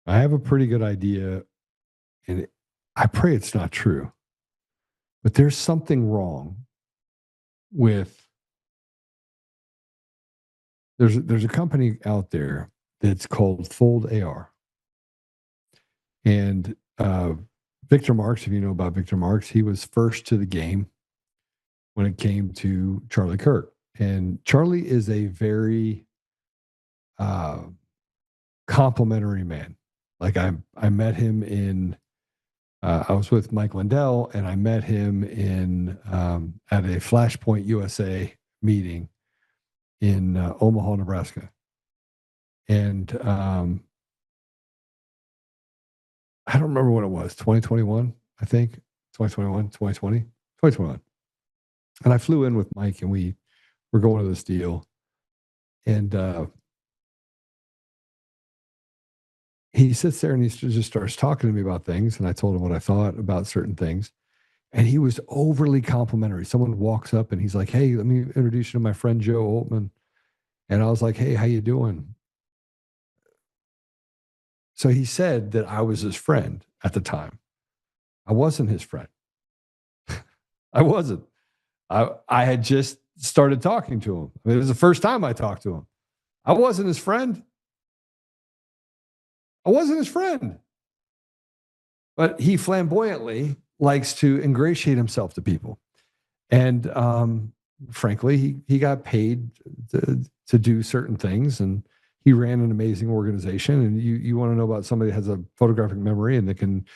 I have a pretty good idea, and I pray it's not true, but there's something wrong with there's a company out there that's called Fold AR. And Victor Marks, if you know about Victor Marks, he was first to the game when it came to Charlie Kirk. And Charlie is a very complimentary man. Like I met him in, I was with Mike Lindell, and I met him in at a Flashpoint USA meeting in Omaha, Nebraska. And I don't remember what it was, 2021, I think, 2021, 2020, 2021. And I flew in with Mike, and we were going to this deal. And he sits there and he just starts talking to me about things. And I told him what I thought about certain things. And he was overly complimentary. Someone walks up and he's like, hey, let me introduce you to my friend, Joe Oltmann. And I was like, hey, how you doing? So he said that I was his friend at the time. I wasn't his friend. I wasn't. I had just started talking to him. I mean, it was the first time I talked to him. I wasn't his friend. I wasn't his friend. But he flamboyantly likes to ingratiate himself to people. And frankly, he got paid to do certain things, and he ran an amazing organization. And you want to know about somebody that has a photographic memory and that can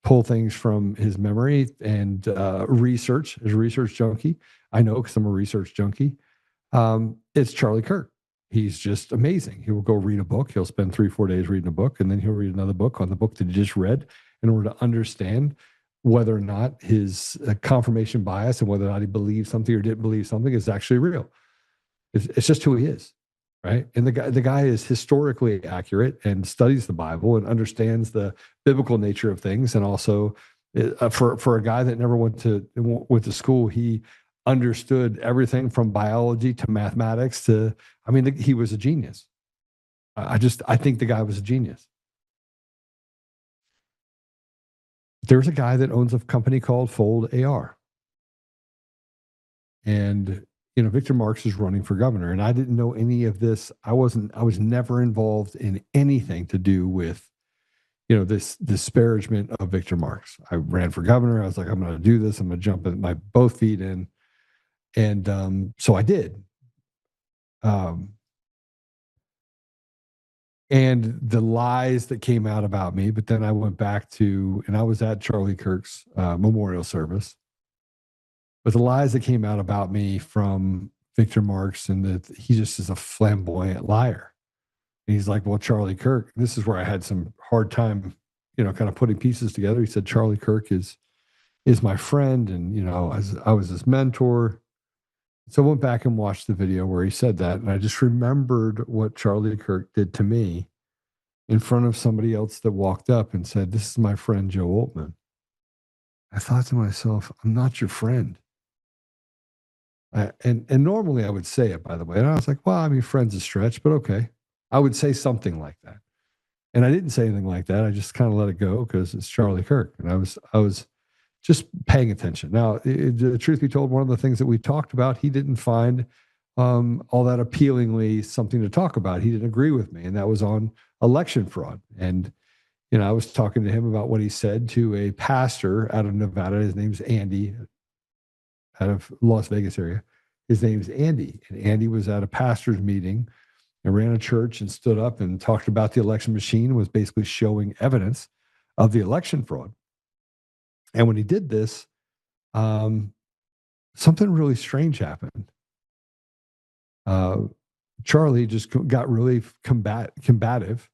pull things from his memory and research, as a research junkie. I know because I'm a research junkie. It's Charlie Kirk. He's just amazing. He will go read a book. He'll spend 3-4 days reading a book, and then he'll read another book on the book that he just read in order to understand whether or not his confirmation bias and whether or not he believed something or didn't believe something is actually real. It's just who he is, right? And the guy is historically accurate and studies the Bible and understands the biblical nature of things. And also, for a guy that never went to school, he understood everything from biology to mathematics to. I mean, he was a genius. I think the guy was a genius. There's a guy that owns a company called Fold AR. And, Victor Marx is running for governor. And I didn't know any of this. I was never involved in anything to do with, this disparagement of Victor Marx. I ran for governor. I was like, I'm going to do this. I'm going to jump my both feet in. And so I did. And the lies that came out about me, but then I went back to, and I was at Charlie Kirk's memorial service. But the lies that came out about me from Victor Marx, and that he just is a flamboyant liar. And he's like, well, Charlie Kirk, this is where I had some hard time, kind of putting pieces together. He said, Charlie Kirk is my friend. And, I was his mentor. So I went back and watched the video where he said that. And I just remembered what Charlie Kirk did to me in front of somebody else that walked up and said, this is my friend, Joe Oltmann. I thought to myself, I'm not your friend. And normally I would say it, by the way. And I was like, well, I mean, friend's a stretch, but okay. I would say something like that. And I didn't say anything like that. I just kind of let it go because it's Charlie Kirk. And I was just paying attention. Now, the truth be told, one of the things that we talked about, he didn't find all that appealingly something to talk about. He didn't agree with me. And that was on election fraud. And, I was talking to him about what he said to a pastor out of Nevada. His name's Andy, out of Las Vegas area. His name's Andy. And Andy was at a pastor's meeting and ran a church and stood up and talked about the election machine, was basically showing evidence of the election fraud. And when he did this, something really strange happened. Charlie just got really combative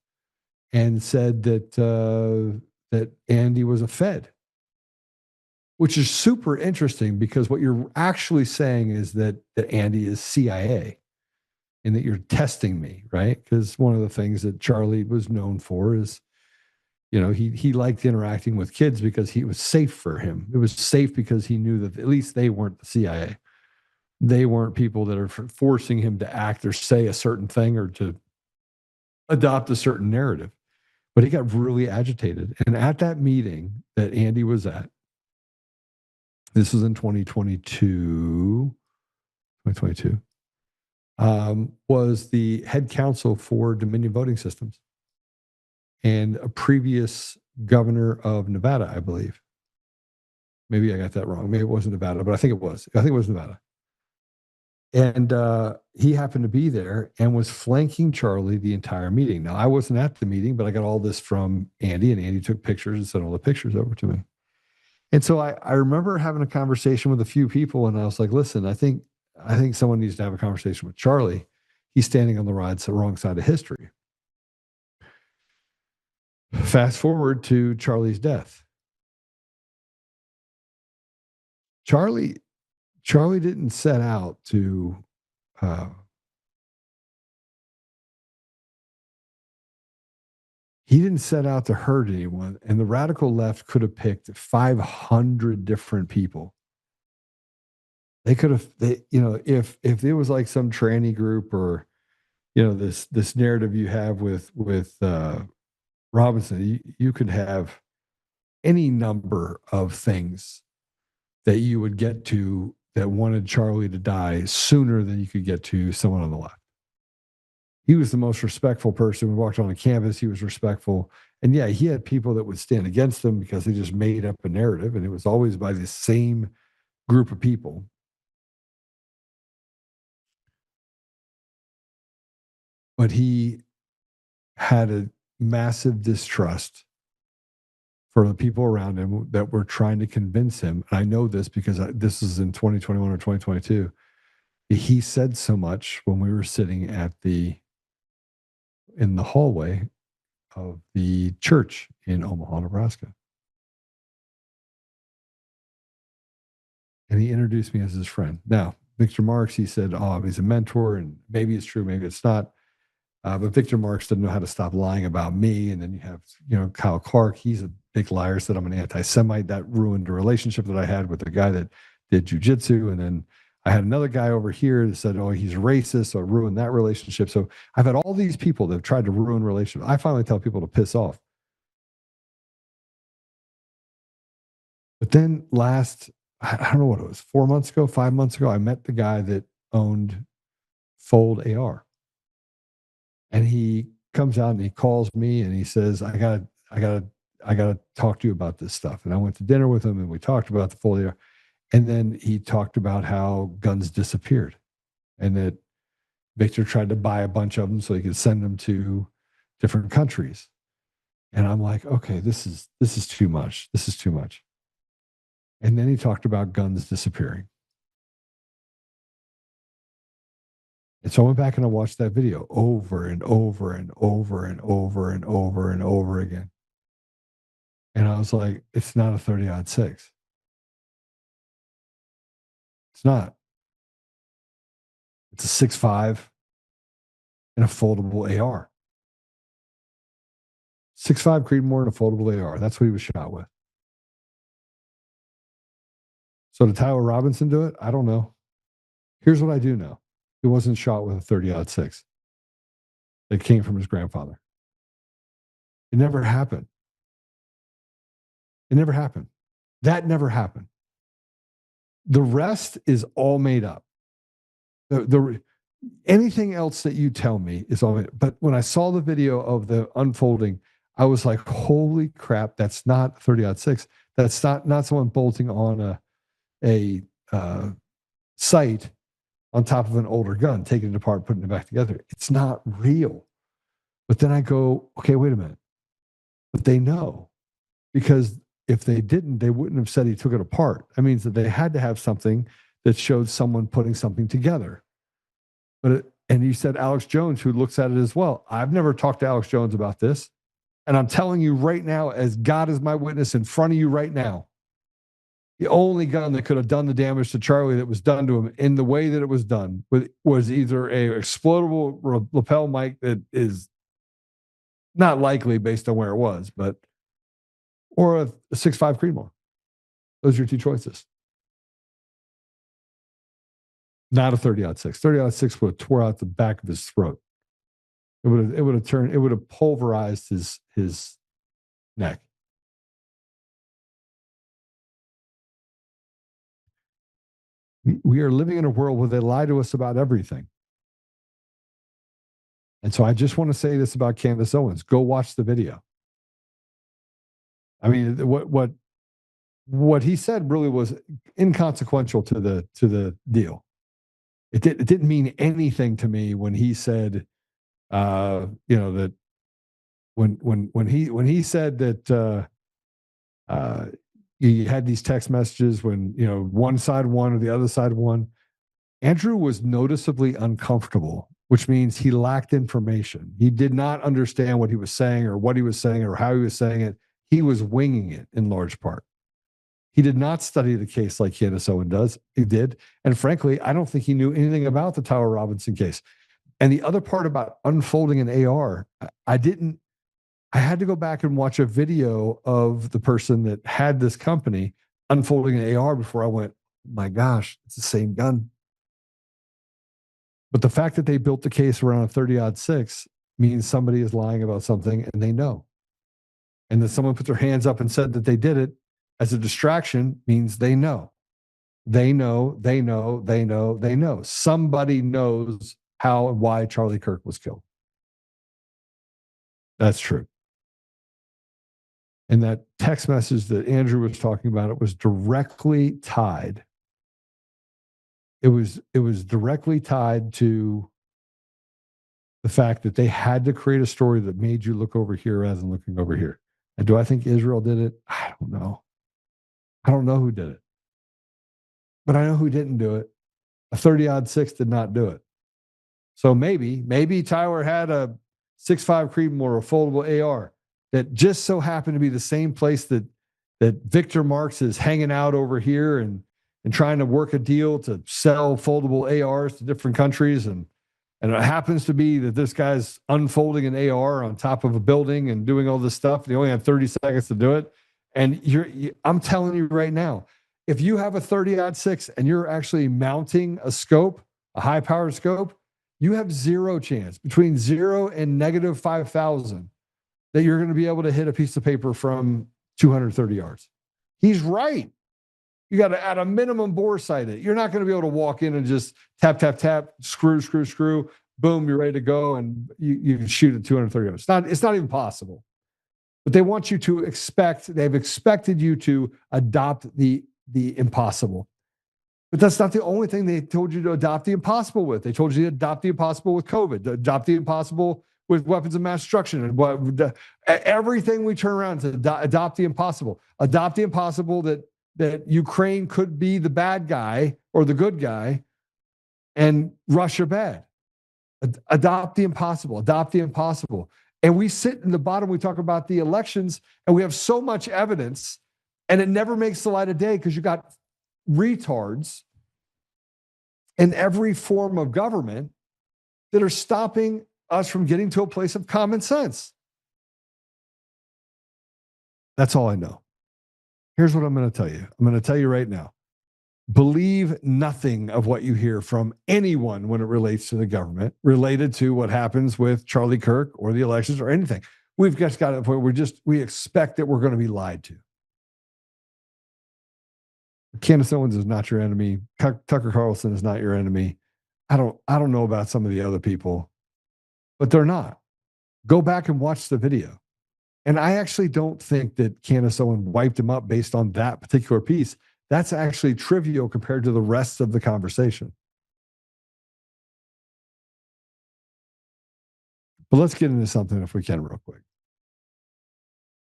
and said that Andy was a Fed, which is super interesting because what you're actually saying is that Andy is CIA and that you're testing me, right? Because one of the things that Charlie was known for is, he liked interacting with kids because he was safe for him. It was safe because he knew that at least they weren't the CIA. They weren't people that are forcing him to act or say a certain thing or to adopt a certain narrative. But he got really agitated. And at that meeting that Andy was at, this was in 2022, was the head counsel for Dominion Voting Systems and a previous governor of Nevada, I believe. Maybe I got that wrong. Maybe it wasn't Nevada, but I think it was. I think it was Nevada. And he happened to be there and was flanking Charlie the entire meeting. Now, I wasn't at the meeting, but I got all this from Andy, and Andy took pictures and sent all the pictures over to me. And so I remember having a conversation with a few people, and I was like, listen, I think someone needs to have a conversation with Charlie. He's standing on the wrong side of history. Fast forward to Charlie's death. Charlie didn't set out to he didn't set out to hurt anyone, and the radical left could have picked 500 different people. They could have, if it was like some tranny group or, this narrative you have with Robinson, you could have any number of things that you would get to that wanted Charlie to die sooner than you could get to someone on the left. He was the most respectful person. We walked on the campus. He was respectful. And yeah, he had people that would stand against him because they just made up a narrative. And it was always by the same group of people. But he had a massive distrust for the people around him that were trying to convince him. And I know this because this is in 2021 or 2022. He said so much when we were sitting in the hallway of the church in Omaha, Nebraska. and he introduced me as his friend. Now, Victor Marks, he said, oh, he's a mentor, and maybe it's true, maybe it's not. But Victor Marks didn't know how to stop lying about me. And then you have, Kyle Clark. He's a big liar, said I'm an anti-Semite. That ruined the relationship that I had with the guy that did jujitsu. And then I had another guy over here that said, oh, he's racist. So it ruined that relationship. So I've had all these people that have tried to ruin relationships. I finally tell people to piss off. But then I don't know what it was, 4 months ago, 5 months ago, I met the guy that owned Fold AR. And he comes out and he calls me and he says, I gotta talk to you about this stuff. And I went to dinner with him and we talked about the Fold AR. And then he talked about how guns disappeared and that Victor tried to buy a bunch of them so he could send them to different countries. And I'm like, okay, this is too much. This is too much. And then he talked about guns disappearing. And so I went back and I watched that video over and over and over and over and over and over again. And I was like, it's not a 30-06. It's not. It's a 6.5 and a foldable AR. 6.5 Creedmoor and a foldable AR. That's what he was shot with. So did Tyler Robinson do it? I don't know. Here's what I do know. He wasn't shot with a 30-06. It came from his grandfather. It never happened. It never happened. That never happened. The rest is all made up. Anything else that you tell me is all made up. But when I saw the video of the unfolding, I was like, holy crap, that's not 30-06. That's not someone bolting on a sight on top of an older gun, taking it apart, putting it back together. It's not real. But then I go, okay, wait a minute. But they know, because if they didn't, they wouldn't have said he took it apart. That means that they had to have something that showed someone putting something together. And you said Alex Jones, who looks at it as well. I've never talked to Alex Jones about this. And I'm telling you right now, as God is my witness in front of you right now, the only gun that could have done the damage to Charlie that was done to him in the way that it was done was either a explodable lapel mic that is not likely based on where it was, or a 6.5 Creedmoor. Those are your two choices. Not a 30-06. 30-06 would have tore out the back of his throat. It would have pulverized his neck. We are living in a world where they lie to us about everything. And so I just want to say this about Candace Owens. Go watch the video. I mean, what he said really was inconsequential to the deal. It didn't mean anything to me when he said, that when he said that you had these text messages when one side won or the other side won. Andrew was noticeably uncomfortable, which means he lacked information. He did not understand what he was saying or what he was saying or how he was saying it. He was winging it in large part. He did not study the case like Candace Owens does. He did. And frankly, I don't think he knew anything about the Tyler Robinson case. And the other part about unfolding an AR, I had to go back and watch a video of the person that had this company unfolding an AR before I went, my gosh, it's the same gun. But the fact that they built the case around a 30-06 means somebody is lying about something and they know. And that someone put their hands up and said that they did it as a distraction means they know. They know. Somebody knows how and why Charlie Kirk was killed. That's true. And that text message that Andrew was talking about, it was directly tied. It was directly tied to the fact that they had to create a story that made you look over here rather than looking over here. And do I think Israel did it? I don't know. I don't know who did it. But I know who didn't do it. A 30-06 did not do it. So maybe Tyler had a 6.5 Creedmoor or a foldable AR that just so happened to be the same place that Victor Marks is hanging out over here, and and trying to work a deal to sell foldable ARs to different countries. And it happens to be that this guy's unfolding an AR on top of a building and doing all this stuff. They only have 30 seconds to do it. And I'm telling you right now, if you have a 30-06 and you're actually mounting a scope, a high-powered scope, you have zero chance, between 0 and negative 5,000, that you're going to be able to hit a piece of paper from 230 yards. He's right. You got to, at a minimum, bore sight it. You're not going to be able to walk in and just tap, tap, tap, screw, screw, screw, boom, you're ready to go, and you can shoot at 230 yards. It's not even possible. But they want you to they've expected you to adopt the impossible. But that's not the only thing they told you to adopt the impossible with. They told you to adopt the impossible with COVID, to adopt the impossible with weapons of mass destruction, and everything we turn around to adopt the impossible. Adopt the impossible that Ukraine could be the bad guy or the good guy and Russia bad. Adopt the impossible. Adopt the impossible. And we sit in the bottom, we talk about the elections, and we have so much evidence, and it never makes the light of day because you got retards in every form of government that are stopping us from getting to a place of common sense. That's all I know. Here's what I'm going to tell you. I'm going to tell you right now. Believe nothing of what you hear from anyone when it relates to the government, related to what happens with Charlie Kirk or the elections or anything. We've just got to the point where we expect that we're going to be lied to. Candace Owens is not your enemy. Tucker Carlson is not your enemy. I don't know about some of the other people, but they're not. Go back and watch the video. And I actually don't think that Candace Owens wiped him up based on that particular piece. That's actually trivial compared to the rest of the conversation. But let's get into something if we can real quick.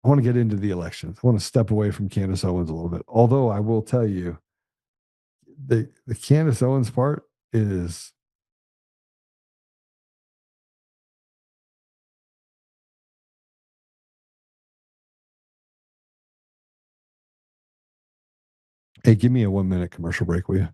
I want to get into the elections. I want to step away from Candace Owens a little bit. Although I will tell you, the Candace Owens part is hey, give me a 1-minute commercial break, will you?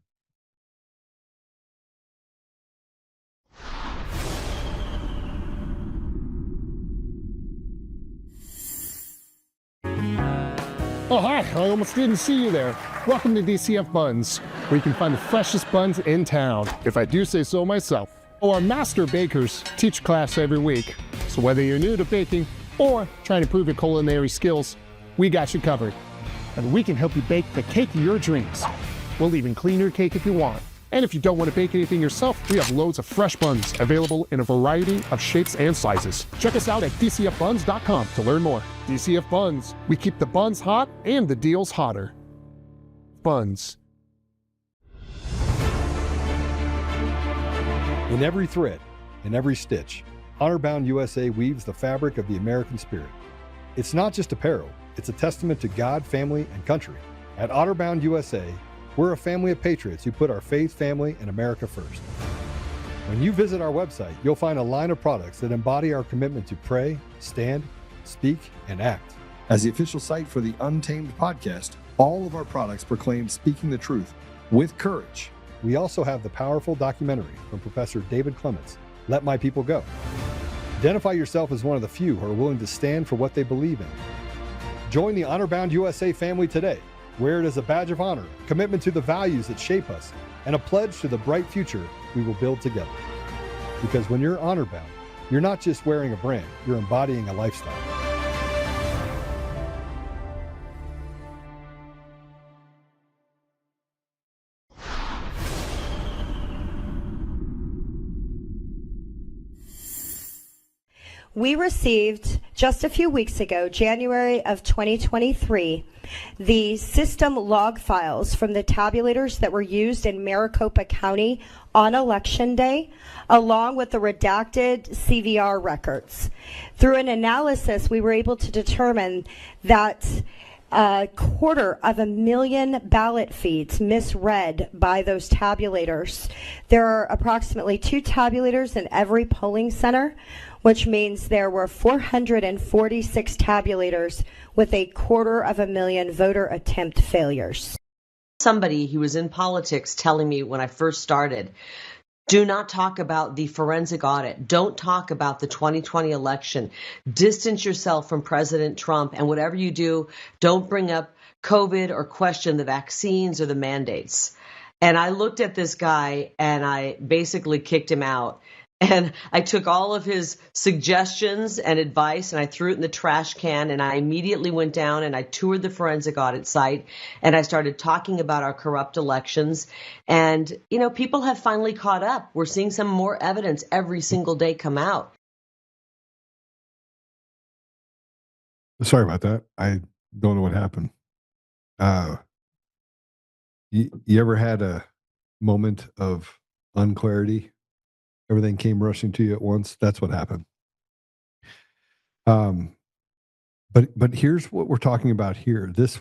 Oh, hi. I almost didn't see you there. Welcome to DCF Buns, where you can find the freshest buns in town, if I do say so myself. Oh, our master bakers teach class every week. So whether you're new to baking or trying to improve your culinary skills, we got you covered. And we can help you bake the cake of your dreams. We'll even clean your cake if you want. And if you don't want to bake anything yourself, we have loads of fresh buns available in a variety of shapes and sizes. Check us out at dcfbuns.com to learn more. DCF Buns, we keep the buns hot and the deals hotter. Buns. In every thread, in every stitch, Honor-Bound USA weaves the fabric of the American spirit. It's not just apparel, it's a testament to God, family, and country. At Honor-Bound USA, we're a family of patriots who put our faith, family, and America first. When you visit our website, you'll find a line of products that embody our commitment to pray, stand, speak, and act. As the official site for the Untamed podcast, all of our products proclaim speaking the truth with courage. We also have the powerful documentary from Professor David Clements, Let My People Go. Identify yourself as one of the few who are willing to stand for what they believe in. Join the Honor-Bound USA family today. Wear it as a badge of honor, commitment to the values that shape us, and a pledge to the bright future we will build together. Because when you're honor-bound, you're not just wearing a brand, you're embodying a lifestyle. We received just a few weeks ago, January of 2023, the system log files from the tabulators that were used in Maricopa County on Election Day, along with the redacted CVR records. Through an analysis, we were able to determine that 250,000 ballot feeds misread by those tabulators. There are approximately 2 tabulators in every polling center, which means there were 446 tabulators with 250,000 voter attempt failures. somebody who was in politics telling me when I first started, do not talk about the forensic audit. Don't talk about the 2020 election. Distance yourself from President Trump, and whatever you do, don't bring up COVID or question the vaccines or the mandates. And I looked at this guy and I basically kicked him out. And I took all of his suggestions and advice and I threw it in the trash can, and I immediately went down and I toured the forensic audit site and I started talking about our corrupt elections. And, you know, people have finally caught up. We're seeing some more evidence every single day come out. Sorry about that. I don't know what happened. You ever had a moment of unclarity? Everything came rushing to you at once. That's what happened. But here's what we're talking about here. This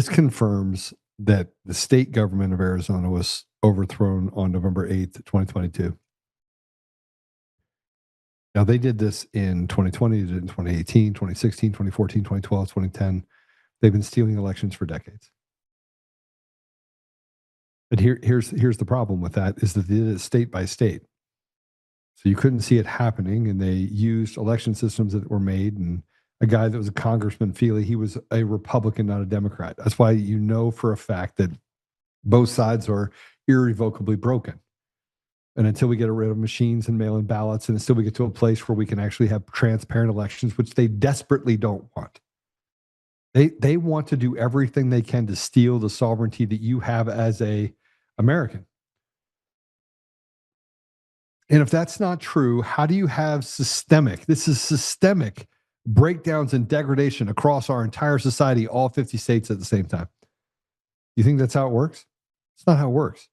confirms that the state government of Arizona was overthrown on November 8th, 2022. Now, they did this in 2020, they did it in 2018, 2016, 2014, 2012, 2010. They've been stealing elections for decades. But here's the problem with that is that they did it state by state. So you couldn't see it happening, and they used election systems that were made. And a guy that was a Congressman, Feely, he was a Republican, not a Democrat. That's why you know for a fact that both sides are irrevocably broken. And until we get rid of machines and mail-in ballots, and until we get to a place where we can actually have transparent elections, which they desperately don't want. They want to do everything they can to steal the sovereignty that you have as a American. And if that's not true, how do you have systemic breakdowns and degradation across our entire society, all 50 states at the same time? You think that's how it works? It's not how it works.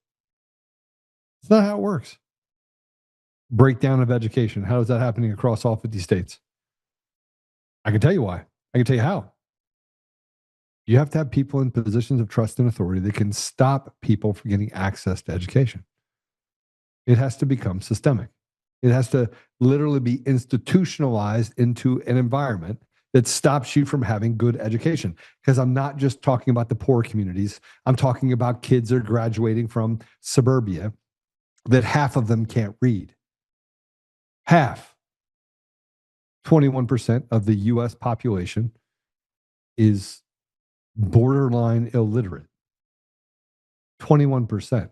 It's not how it works. Breakdown of education. How is that happening across all 50 states? I can tell you why. I can tell you how. You have to have people in positions of trust and authority that can stop people from getting access to education. It has to become systemic. It has to literally be institutionalized into an environment that stops you from having good education. Because I'm not just talking about the poor communities. I'm talking about kids that are graduating from suburbia that half of them can't read. Half. 21% of the U.S. population is borderline illiterate. 21%.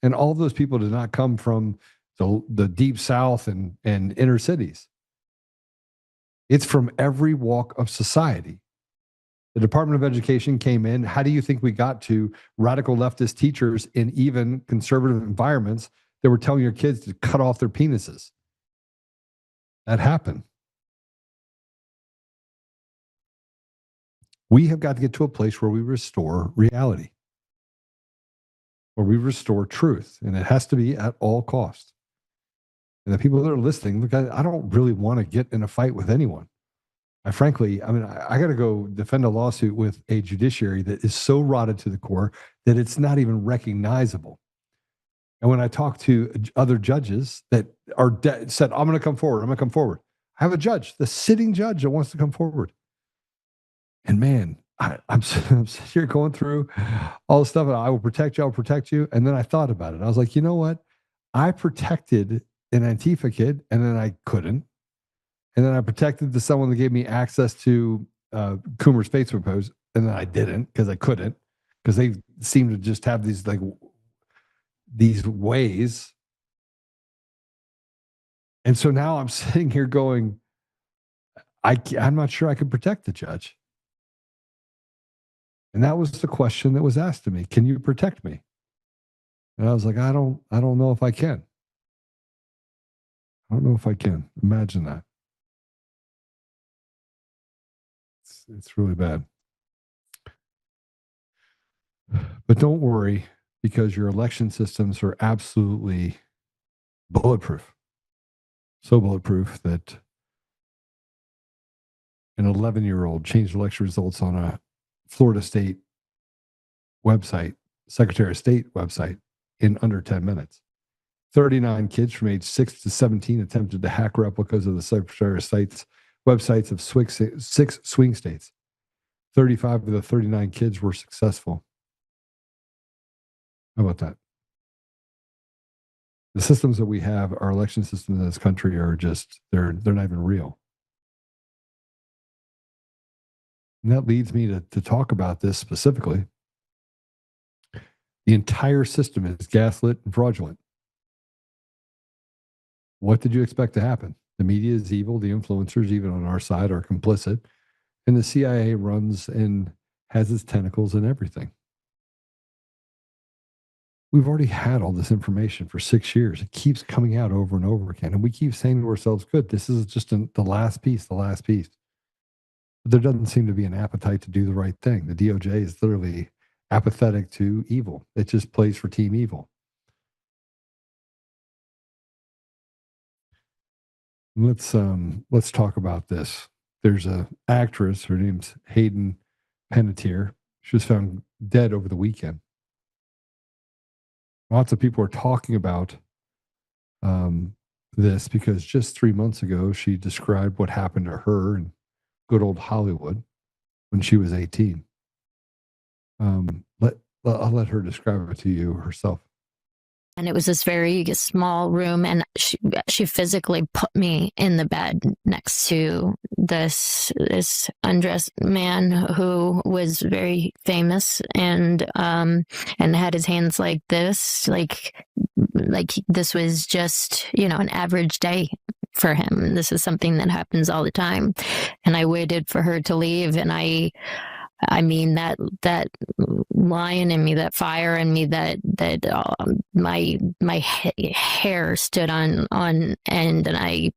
And all those people did not come from the deep south and inner cities. It's from every walk of society. The Department of Education came in. How do you think we got to radical leftist teachers in even conservative environments that were telling your kids to cut off their penises? That happened. We have got to get to a place where we restore reality, where we restore truth, and it has to be at all costs. And the people that are listening, look, I don't really want to get in a fight with anyone. I got to go defend a lawsuit with a judiciary that is so rotted to the core that it's not even recognizable. And when I talk to other judges that are said, I'm going to come forward. I have a judge, the sitting judge that wants to come forward. And man, I'm sitting here going through all the stuff. I will protect you. And then I thought about it. I was like, you know what? I protected an Antifa kid, and then I couldn't. And then I protected someone that gave me access to Coomer's Facebook post, and then I didn't because I couldn't, because they seem to just have these ways. And so now I'm sitting here going, I'm not sure I could protect the judge. And that was the question that was asked to me. Can you protect me? And I was like, I don't know if I can. I don't know if I can. Imagine that. It's really bad. But don't worry, because your election systems are absolutely bulletproof. So bulletproof that an 11-year-old changed election results on a Florida State website, Secretary of State website, in under 10 minutes. 39 kids from age 6 to 17 attempted to hack replicas of the Secretary of State's websites of 6 swing states. 35 of the 39 kids were successful. How about that? The systems that we have, our election systems in this country are just, they're not even real. And that leads me to talk about this specifically. The entire system is gaslit and fraudulent. What did you expect to happen? The media is evil. The influencers, even on our side, are complicit. And the CIA runs and has its tentacles in everything. We've already had all this information for 6 years. It keeps coming out over and over again. And we keep saying to ourselves, good, this is just the last piece, the last piece. But there doesn't seem to be an appetite to do the right thing. The DOJ is literally apathetic to evil. It just plays for team evil. Let's talk about this. There's an actress, her name's Hayden Panettiere. She was found dead over the weekend. Lots of people are talking about this because just 3 months ago, she described what happened to her in good old Hollywood when she was 18. I'll let her describe it to you herself. And it was this very small room, and she physically put me in the bed next to this undressed man who was very famous and had his hands like this, like this was just, an average day for him. This is something that happens all the time. And I waited for her to leave, and I mean, that lion in me, that fire in me, that my hair stood on end, and I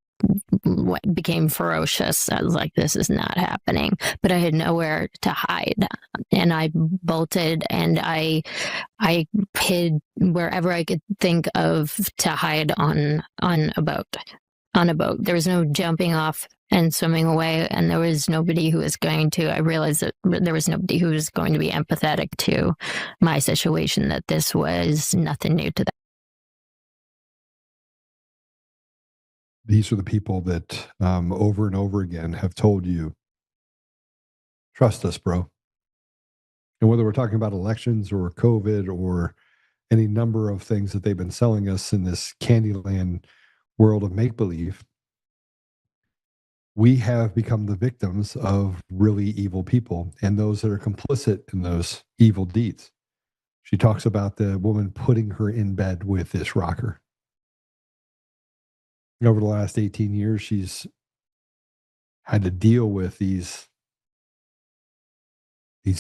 became ferocious. I was like, this is not happening. But I had nowhere to hide, and I bolted, and I hid wherever I could think of to hide on a boat. There was no jumping off and swimming away, and there was nobody who was going to, I realized that there was nobody who was going to be empathetic to my situation, that this was nothing new to them. These are the people that over and over again have told you, trust us, bro. And whether we're talking about elections or COVID or any number of things that they've been selling us in this Candyland world of make-believe, we have become the victims of really evil people and those that are complicit in those evil deeds. She talks about the woman putting her in bed with this rocker. Over the last 18 years, she's had to deal with these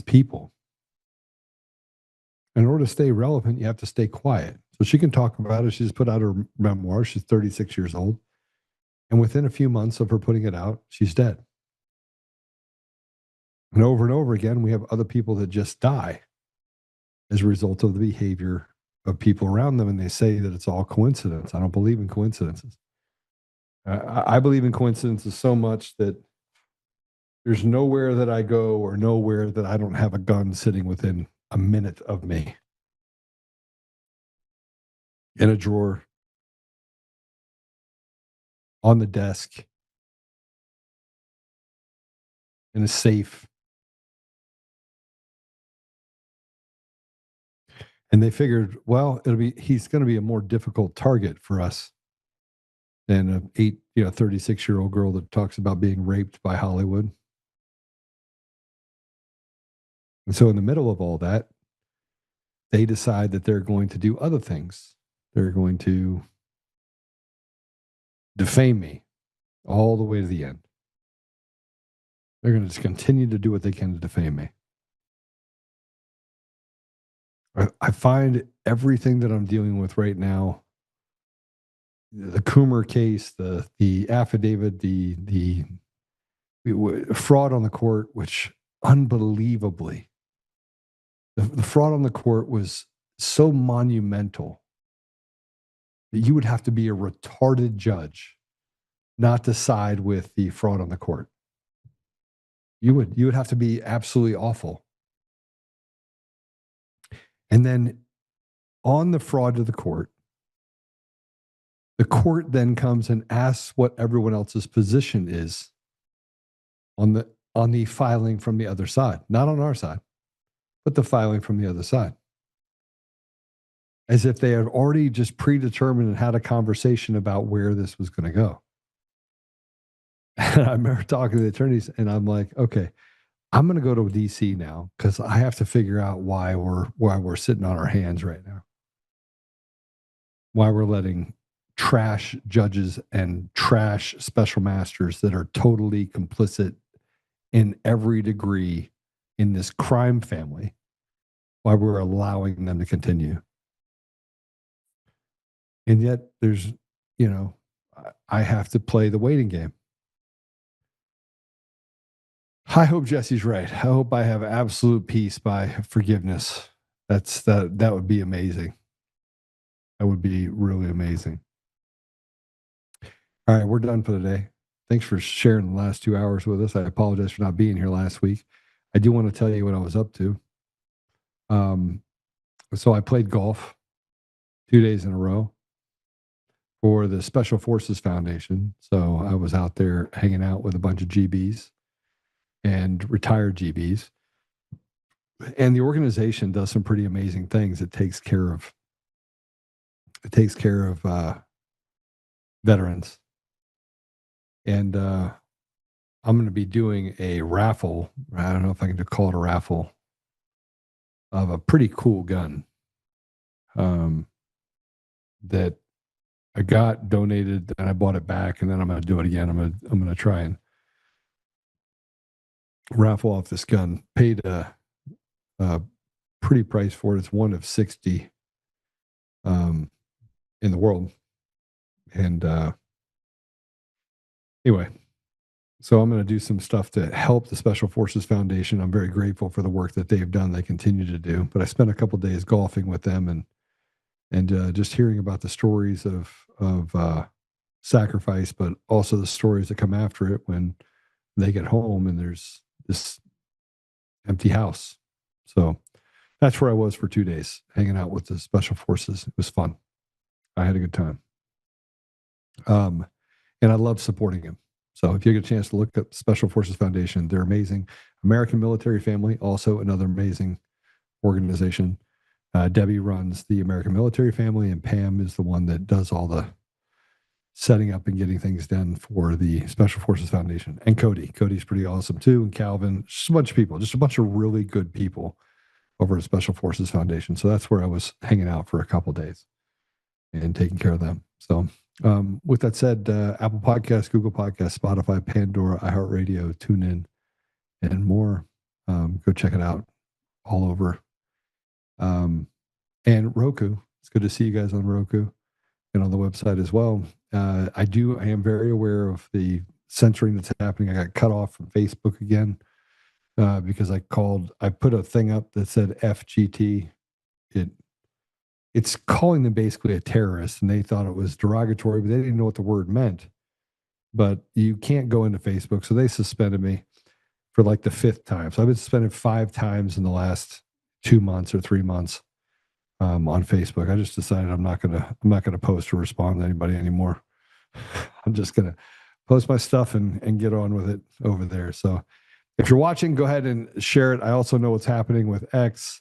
people. In order to stay relevant, you have to stay quiet. So she can talk about it. She's put out her memoir. She's 36 years old. And within a few months of her putting it out, she's dead. And over again, we have other people that just die as a result of the behavior of people around them. And they say that it's all coincidence. I don't believe in coincidences. I believe in coincidences so much that there's nowhere that I go or nowhere that I don't have a gun sitting within a minute of me. In a drawer, on the desk, in a safe. And they figured, well, he's going to be a more difficult target for us than a 36-year-old girl that talks about being raped by Hollywood. And so in the middle of all that, they decide that they're going to do other things. They're going to defame me all the way to the end. They're going to just continue to do what they can to defame me. I find everything that I'm dealing with right now, the Coomer case, the affidavit, the fraud on the court, which unbelievably, the fraud on the court was so monumental that you would have to be a retarded judge not to side with the fraud on the court. You would have to be absolutely awful. And then on the fraud to the court then comes and asks what everyone else's position is on the filing from the other side, not on our side, but the filing from the other side. as if they had already just predetermined and had a conversation about where this was going to go. And I remember talking to the attorneys, and I'm like, okay, I'm going to go to DC now because I have to figure out why we're sitting on our hands right now. Why we're letting trash judges and trash special masters that are totally complicit in every degree in this crime family, why we're allowing them to continue. And yet there's, I have to play the waiting game. I hope Jesse's right. I hope I have absolute peace by forgiveness. That would be amazing. That would be really amazing. All right, we're done for the day. Thanks for sharing the last 2 hours with us. I apologize for not being here last week. I do want to tell you what I was up to. So I played golf 2 days in a row for the Special Forces Foundation. So I was out there hanging out with a bunch of GBs and retired GBs. And the organization does some pretty amazing things. It takes care of veterans. And I'm going to be doing a raffle. I don't know if I can call it a raffle of a pretty cool gun that I got donated, and I bought it back, and then I'm going to do it again. I'm going to try and raffle off this gun. Paid a pretty price for it. It's one of 60 in the world. And anyway, so I'm going to do some stuff to help the Special Forces Foundation. I'm very grateful for the work that they've done. They continue to do. But I spent a couple of days golfing with them and just hearing about the stories of sacrifice, but also the stories that come after it when they get home and there's this empty house. So that's where I was for 2 days, hanging out with the Special Forces. It was fun. I had a good time. And I love supporting him. So if you get a chance to look at Special Forces Foundation, they're amazing. American Military Family, also another amazing organization. Debbie runs the American Military Family, and Pam is the one that does all the setting up and getting things done for the Special Forces Foundation. And Cody's pretty awesome too. And Calvin, just a bunch of people, just a bunch of really good people over at Special Forces Foundation. So that's where I was hanging out for a couple of days and taking care of them. So with that said, Apple Podcasts, Google Podcasts, Spotify, Pandora, iHeartRadio, TuneIn, and more. Go check it out all over. And Roku. It's good to see you guys on Roku and on the website as well. I am very aware of the censoring that's happening. I got cut off from Facebook again because I put a thing up that said FGT. It's calling them basically a terrorist, and they thought it was derogatory, but they didn't know what the word meant. But you can't go into Facebook, so they suspended me for like the 5th time. So I've been suspended 5 times in the last 2 months or 3 months on Facebook. I just decided I'm not gonna post or respond to anybody anymore. I'm just gonna post my stuff and get on with it over there. So if you're watching, go ahead and share it. I also know what's happening with X.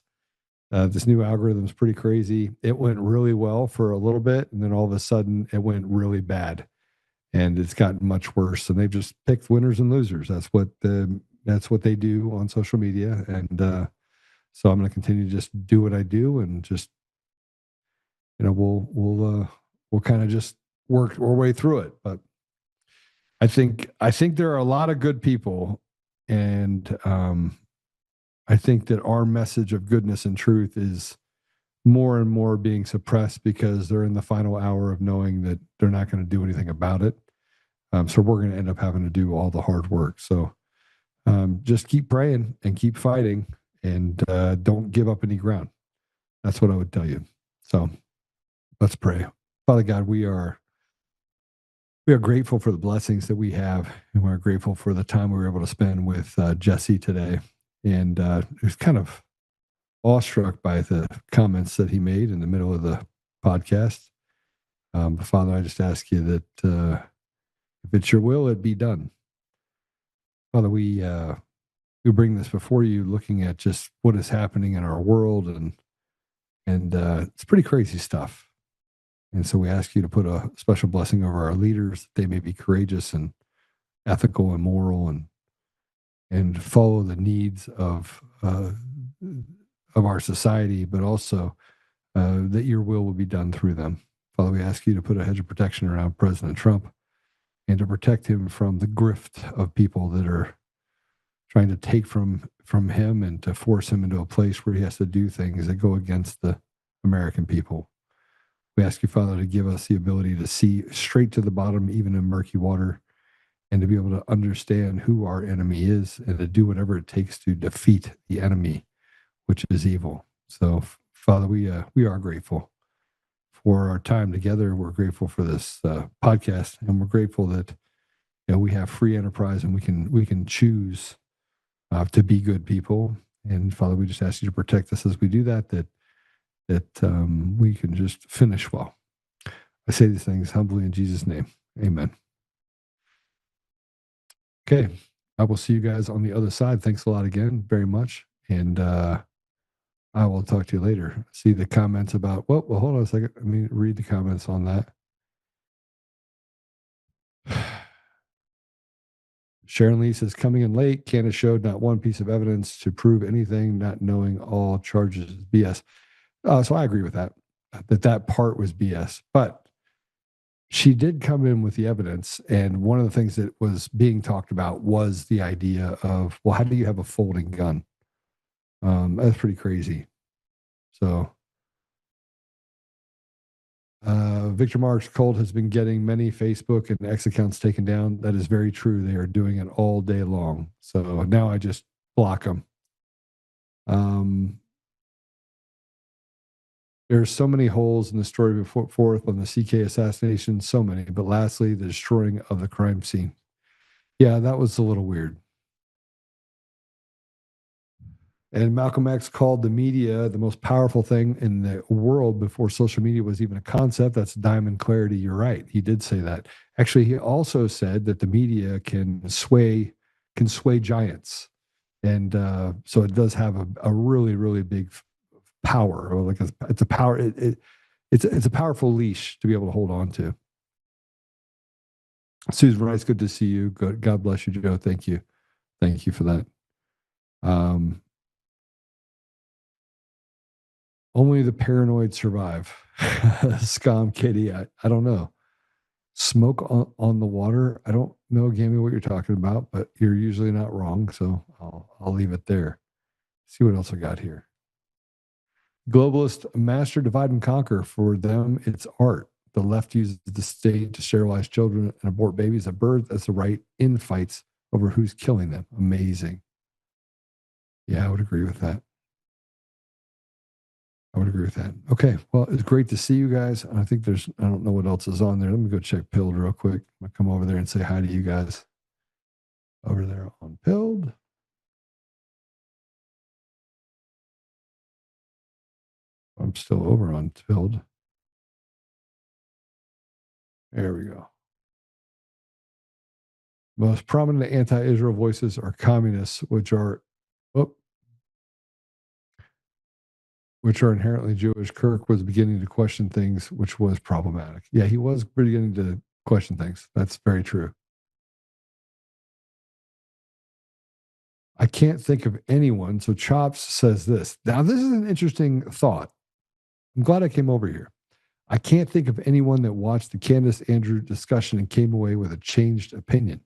This new algorithm is pretty crazy. It went really well for a little bit, and then all of a sudden it went really bad, and it's gotten much worse. And they've just picked winners and losers. That's what they do on social media. And so I'm going to continue to just do what I do, and just we'll kind of just work our way through it. But I think there are a lot of good people, and I think that our message of goodness and truth is more and more being suppressed because they're in the final hour of knowing that they're not going to do anything about it. So we're going to end up having to do all the hard work. So just keep praying and keep fighting, and don't give up any ground. That's what I would tell you. So let's pray. Father God, we are grateful for the blessings that we have, and we're grateful for the time we were able to spend with Jesse today. And I was kind of awestruck by the comments that he made in the middle of the podcast. But Father, I just ask you that if it's your will, it be done. Father, we bring this before you, looking at just what is happening in our world, and And it's pretty crazy stuff. And so we ask you to put a special blessing over our leaders, that they may be courageous and ethical and moral, and follow the needs of our society, but also that your will be done through them. Father, we ask you to put a hedge of protection around President Trump and to protect him from the grift of people that are trying to take from him and to force him into a place where he has to do things that go against the American people. We ask you, Father, to give us the ability to see straight to the bottom, even in murky water, and to be able to understand who our enemy is and to do whatever it takes to defeat the enemy, which is evil. So, Father, we are grateful for our time together. We're grateful for this podcast, and we're grateful that we have free enterprise and we can choose to be good people. And Father, we just ask you to protect us as we do that we can just finish well. I say these things humbly in Jesus' name. Amen. Okay. I will see you guys on the other side. Thanks a lot again, very much. And I will talk to you later. See the comments about, well, hold on a second. Let me read the comments on that. Sharon Lee says, coming in late, Candace showed not one piece of evidence to prove anything, not knowing all charges is BS. So I agree with that part was BS. But she did come in with the evidence. And one of the things that was being talked about was the idea of, well, how do you have a folding gun? That's pretty crazy. So Victor Marks, Colt has been getting many Facebook and X accounts taken down. That is very true. They are doing it all day long. So now I just block them. There's so many holes in the story before forth on the CK assassination, so many. But lastly, the destroying of the crime scene. Yeah, that was a little weird. And Malcolm X called the media the most powerful thing in the world before social media was even a concept. That's diamond clarity. You're right. He did say that. Actually, he also said that the media can sway giants. And so it does have a really, really big power, or like it's a power. It's a powerful leash to be able to hold on to. Susan Rice, good to see you. God bless you, Joe. Thank you for that. Only the paranoid survive. Scum Kitty, I don't know. Smoke on the water. I don't know, Gammy, what you're talking about, but you're usually not wrong. So I'll leave it there. See what else I got here. Globalist master divide and conquer. For them, it's art. The left uses the state to sterilize children and abort babies at birth as the right in fights over who's killing them. Amazing. Yeah, I would agree with that. Okay, well, it's great to see you guys. I think I don't know what else is on there. Let me go check Pilled real quick. I'm going to come over there and say hi to you guys over there on Pilled. I'm still over on Pilled. There we go. Most prominent anti-Israel voices are communists, which are inherently Jewish. Kirk was beginning to question things, which was problematic. Yeah, he was beginning to question things. That's very true. I can't think of anyone. So Chops says this. Now, this is an interesting thought. I'm glad I came over here. I can't think of anyone that watched the Candace Andrew discussion and came away with a changed opinion.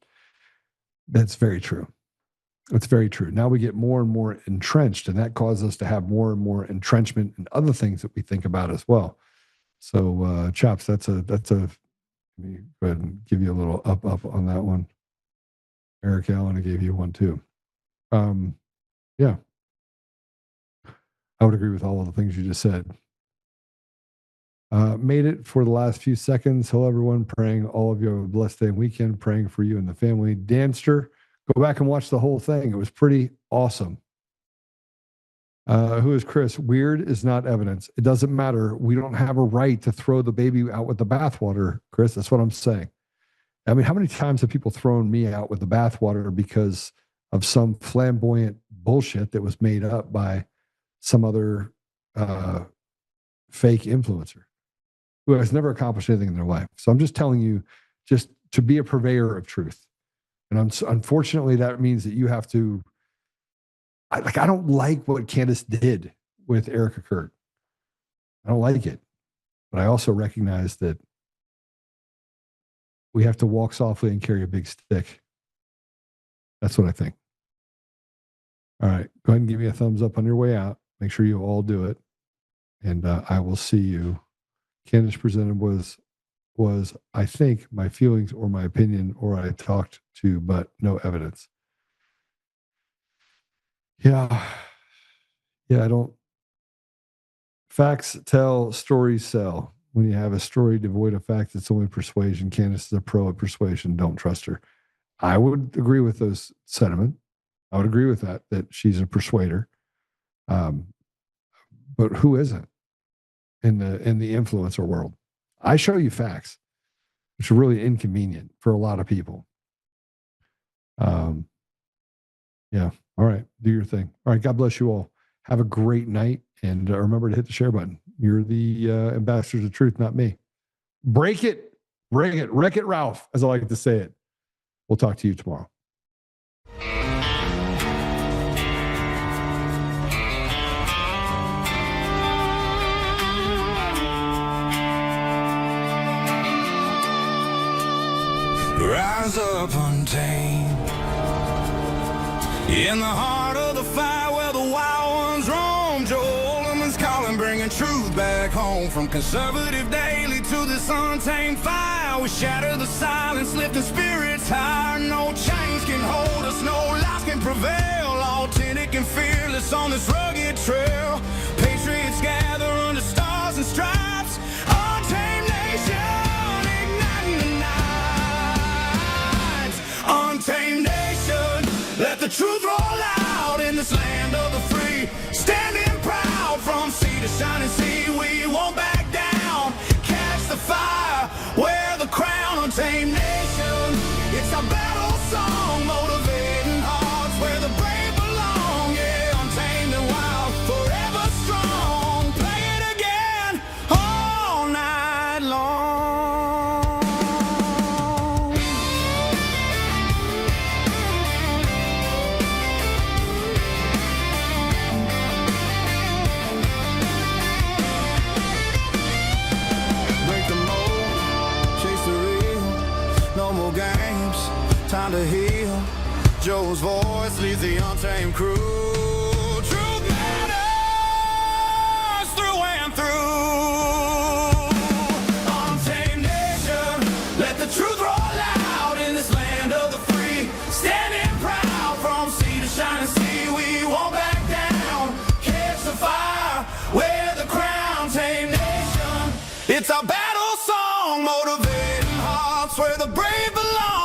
That's very true. It's very true. Now we get more and more entrenched, and that causes us to have more and more entrenchment and other things that we think about as well. So, Chops, that's a. Let me go ahead and give you a little up on that one. Eric Allen, I gave you one too. Yeah, I would agree with all of the things you just said. Made it for the last few seconds. Hello, everyone. Praying all of you have a blessed day and weekend. Praying for you and the family. Danster, go back and watch the whole thing. It was pretty awesome. Who is Chris? Weird is not evidence. It doesn't matter. We don't have a right to throw the baby out with the bathwater, Chris. That's what I'm saying. I mean, how many times have people thrown me out with the bathwater because of some flamboyant bullshit that was made up by some other fake influencer who has never accomplished anything in their life. So I'm just telling you, just to be a purveyor of truth. And unfortunately, that means that you have to, I don't like what Candace did with Erica Kirk. I don't like it. But I also recognize that we have to walk softly and carry a big stick. That's what I think. All right. Go ahead and give me a thumbs up on your way out. Make sure you all do it. And I will see you. Candace presented was, I think, my feelings or my opinion, or I talked to, but no evidence. Yeah, I don't. Facts tell, stories sell. When you have a story devoid of fact, it's only persuasion. Candace is a pro at persuasion. Don't trust her. I would agree with those sentiment. I would agree with that she's a persuader. But who isn't in the influencer world? I show you facts, which are really inconvenient for a lot of people. Yeah. All right. Do your thing. All right. God bless you all. Have a great night. And remember to hit the share button. You're the ambassadors of truth, not me. Break it. Wreck it, Ralph, as I like to say it. We'll talk to you tomorrow. Rise up untamed in the heart of the fire where the wild ones roam. Joe Oltmann's calling, bringing truth back home. From conservative daily to this untamed fire, we shatter the silence, lifting spirits higher. No chains can hold us, no lies can prevail. Authentic and fearless on this rugged trail. Patriots gather under stars and stripes. Untamed nation, igniting the night. Untamed nation, let the truth roll out in this land of the free. Standing proud from sea to shining sea, we won't back down. Catch the fire, wear the crown. Untamed nation, it's our battle song, motivating hearts where the brave belong. Yeah, untamed and wild, forever strong. Play it again all night long. Break the mold, chase the real. No more games, time to heal. Joe's voice leads the untamed crew. Truth matters through and through. Untamed nation, let the truth roll out in this land of the free. Standing proud from sea to shining sea, we won't back down. Catch the fire, wear the crown. Untamed nation, it's our battle song, motivating hearts where the brave belong.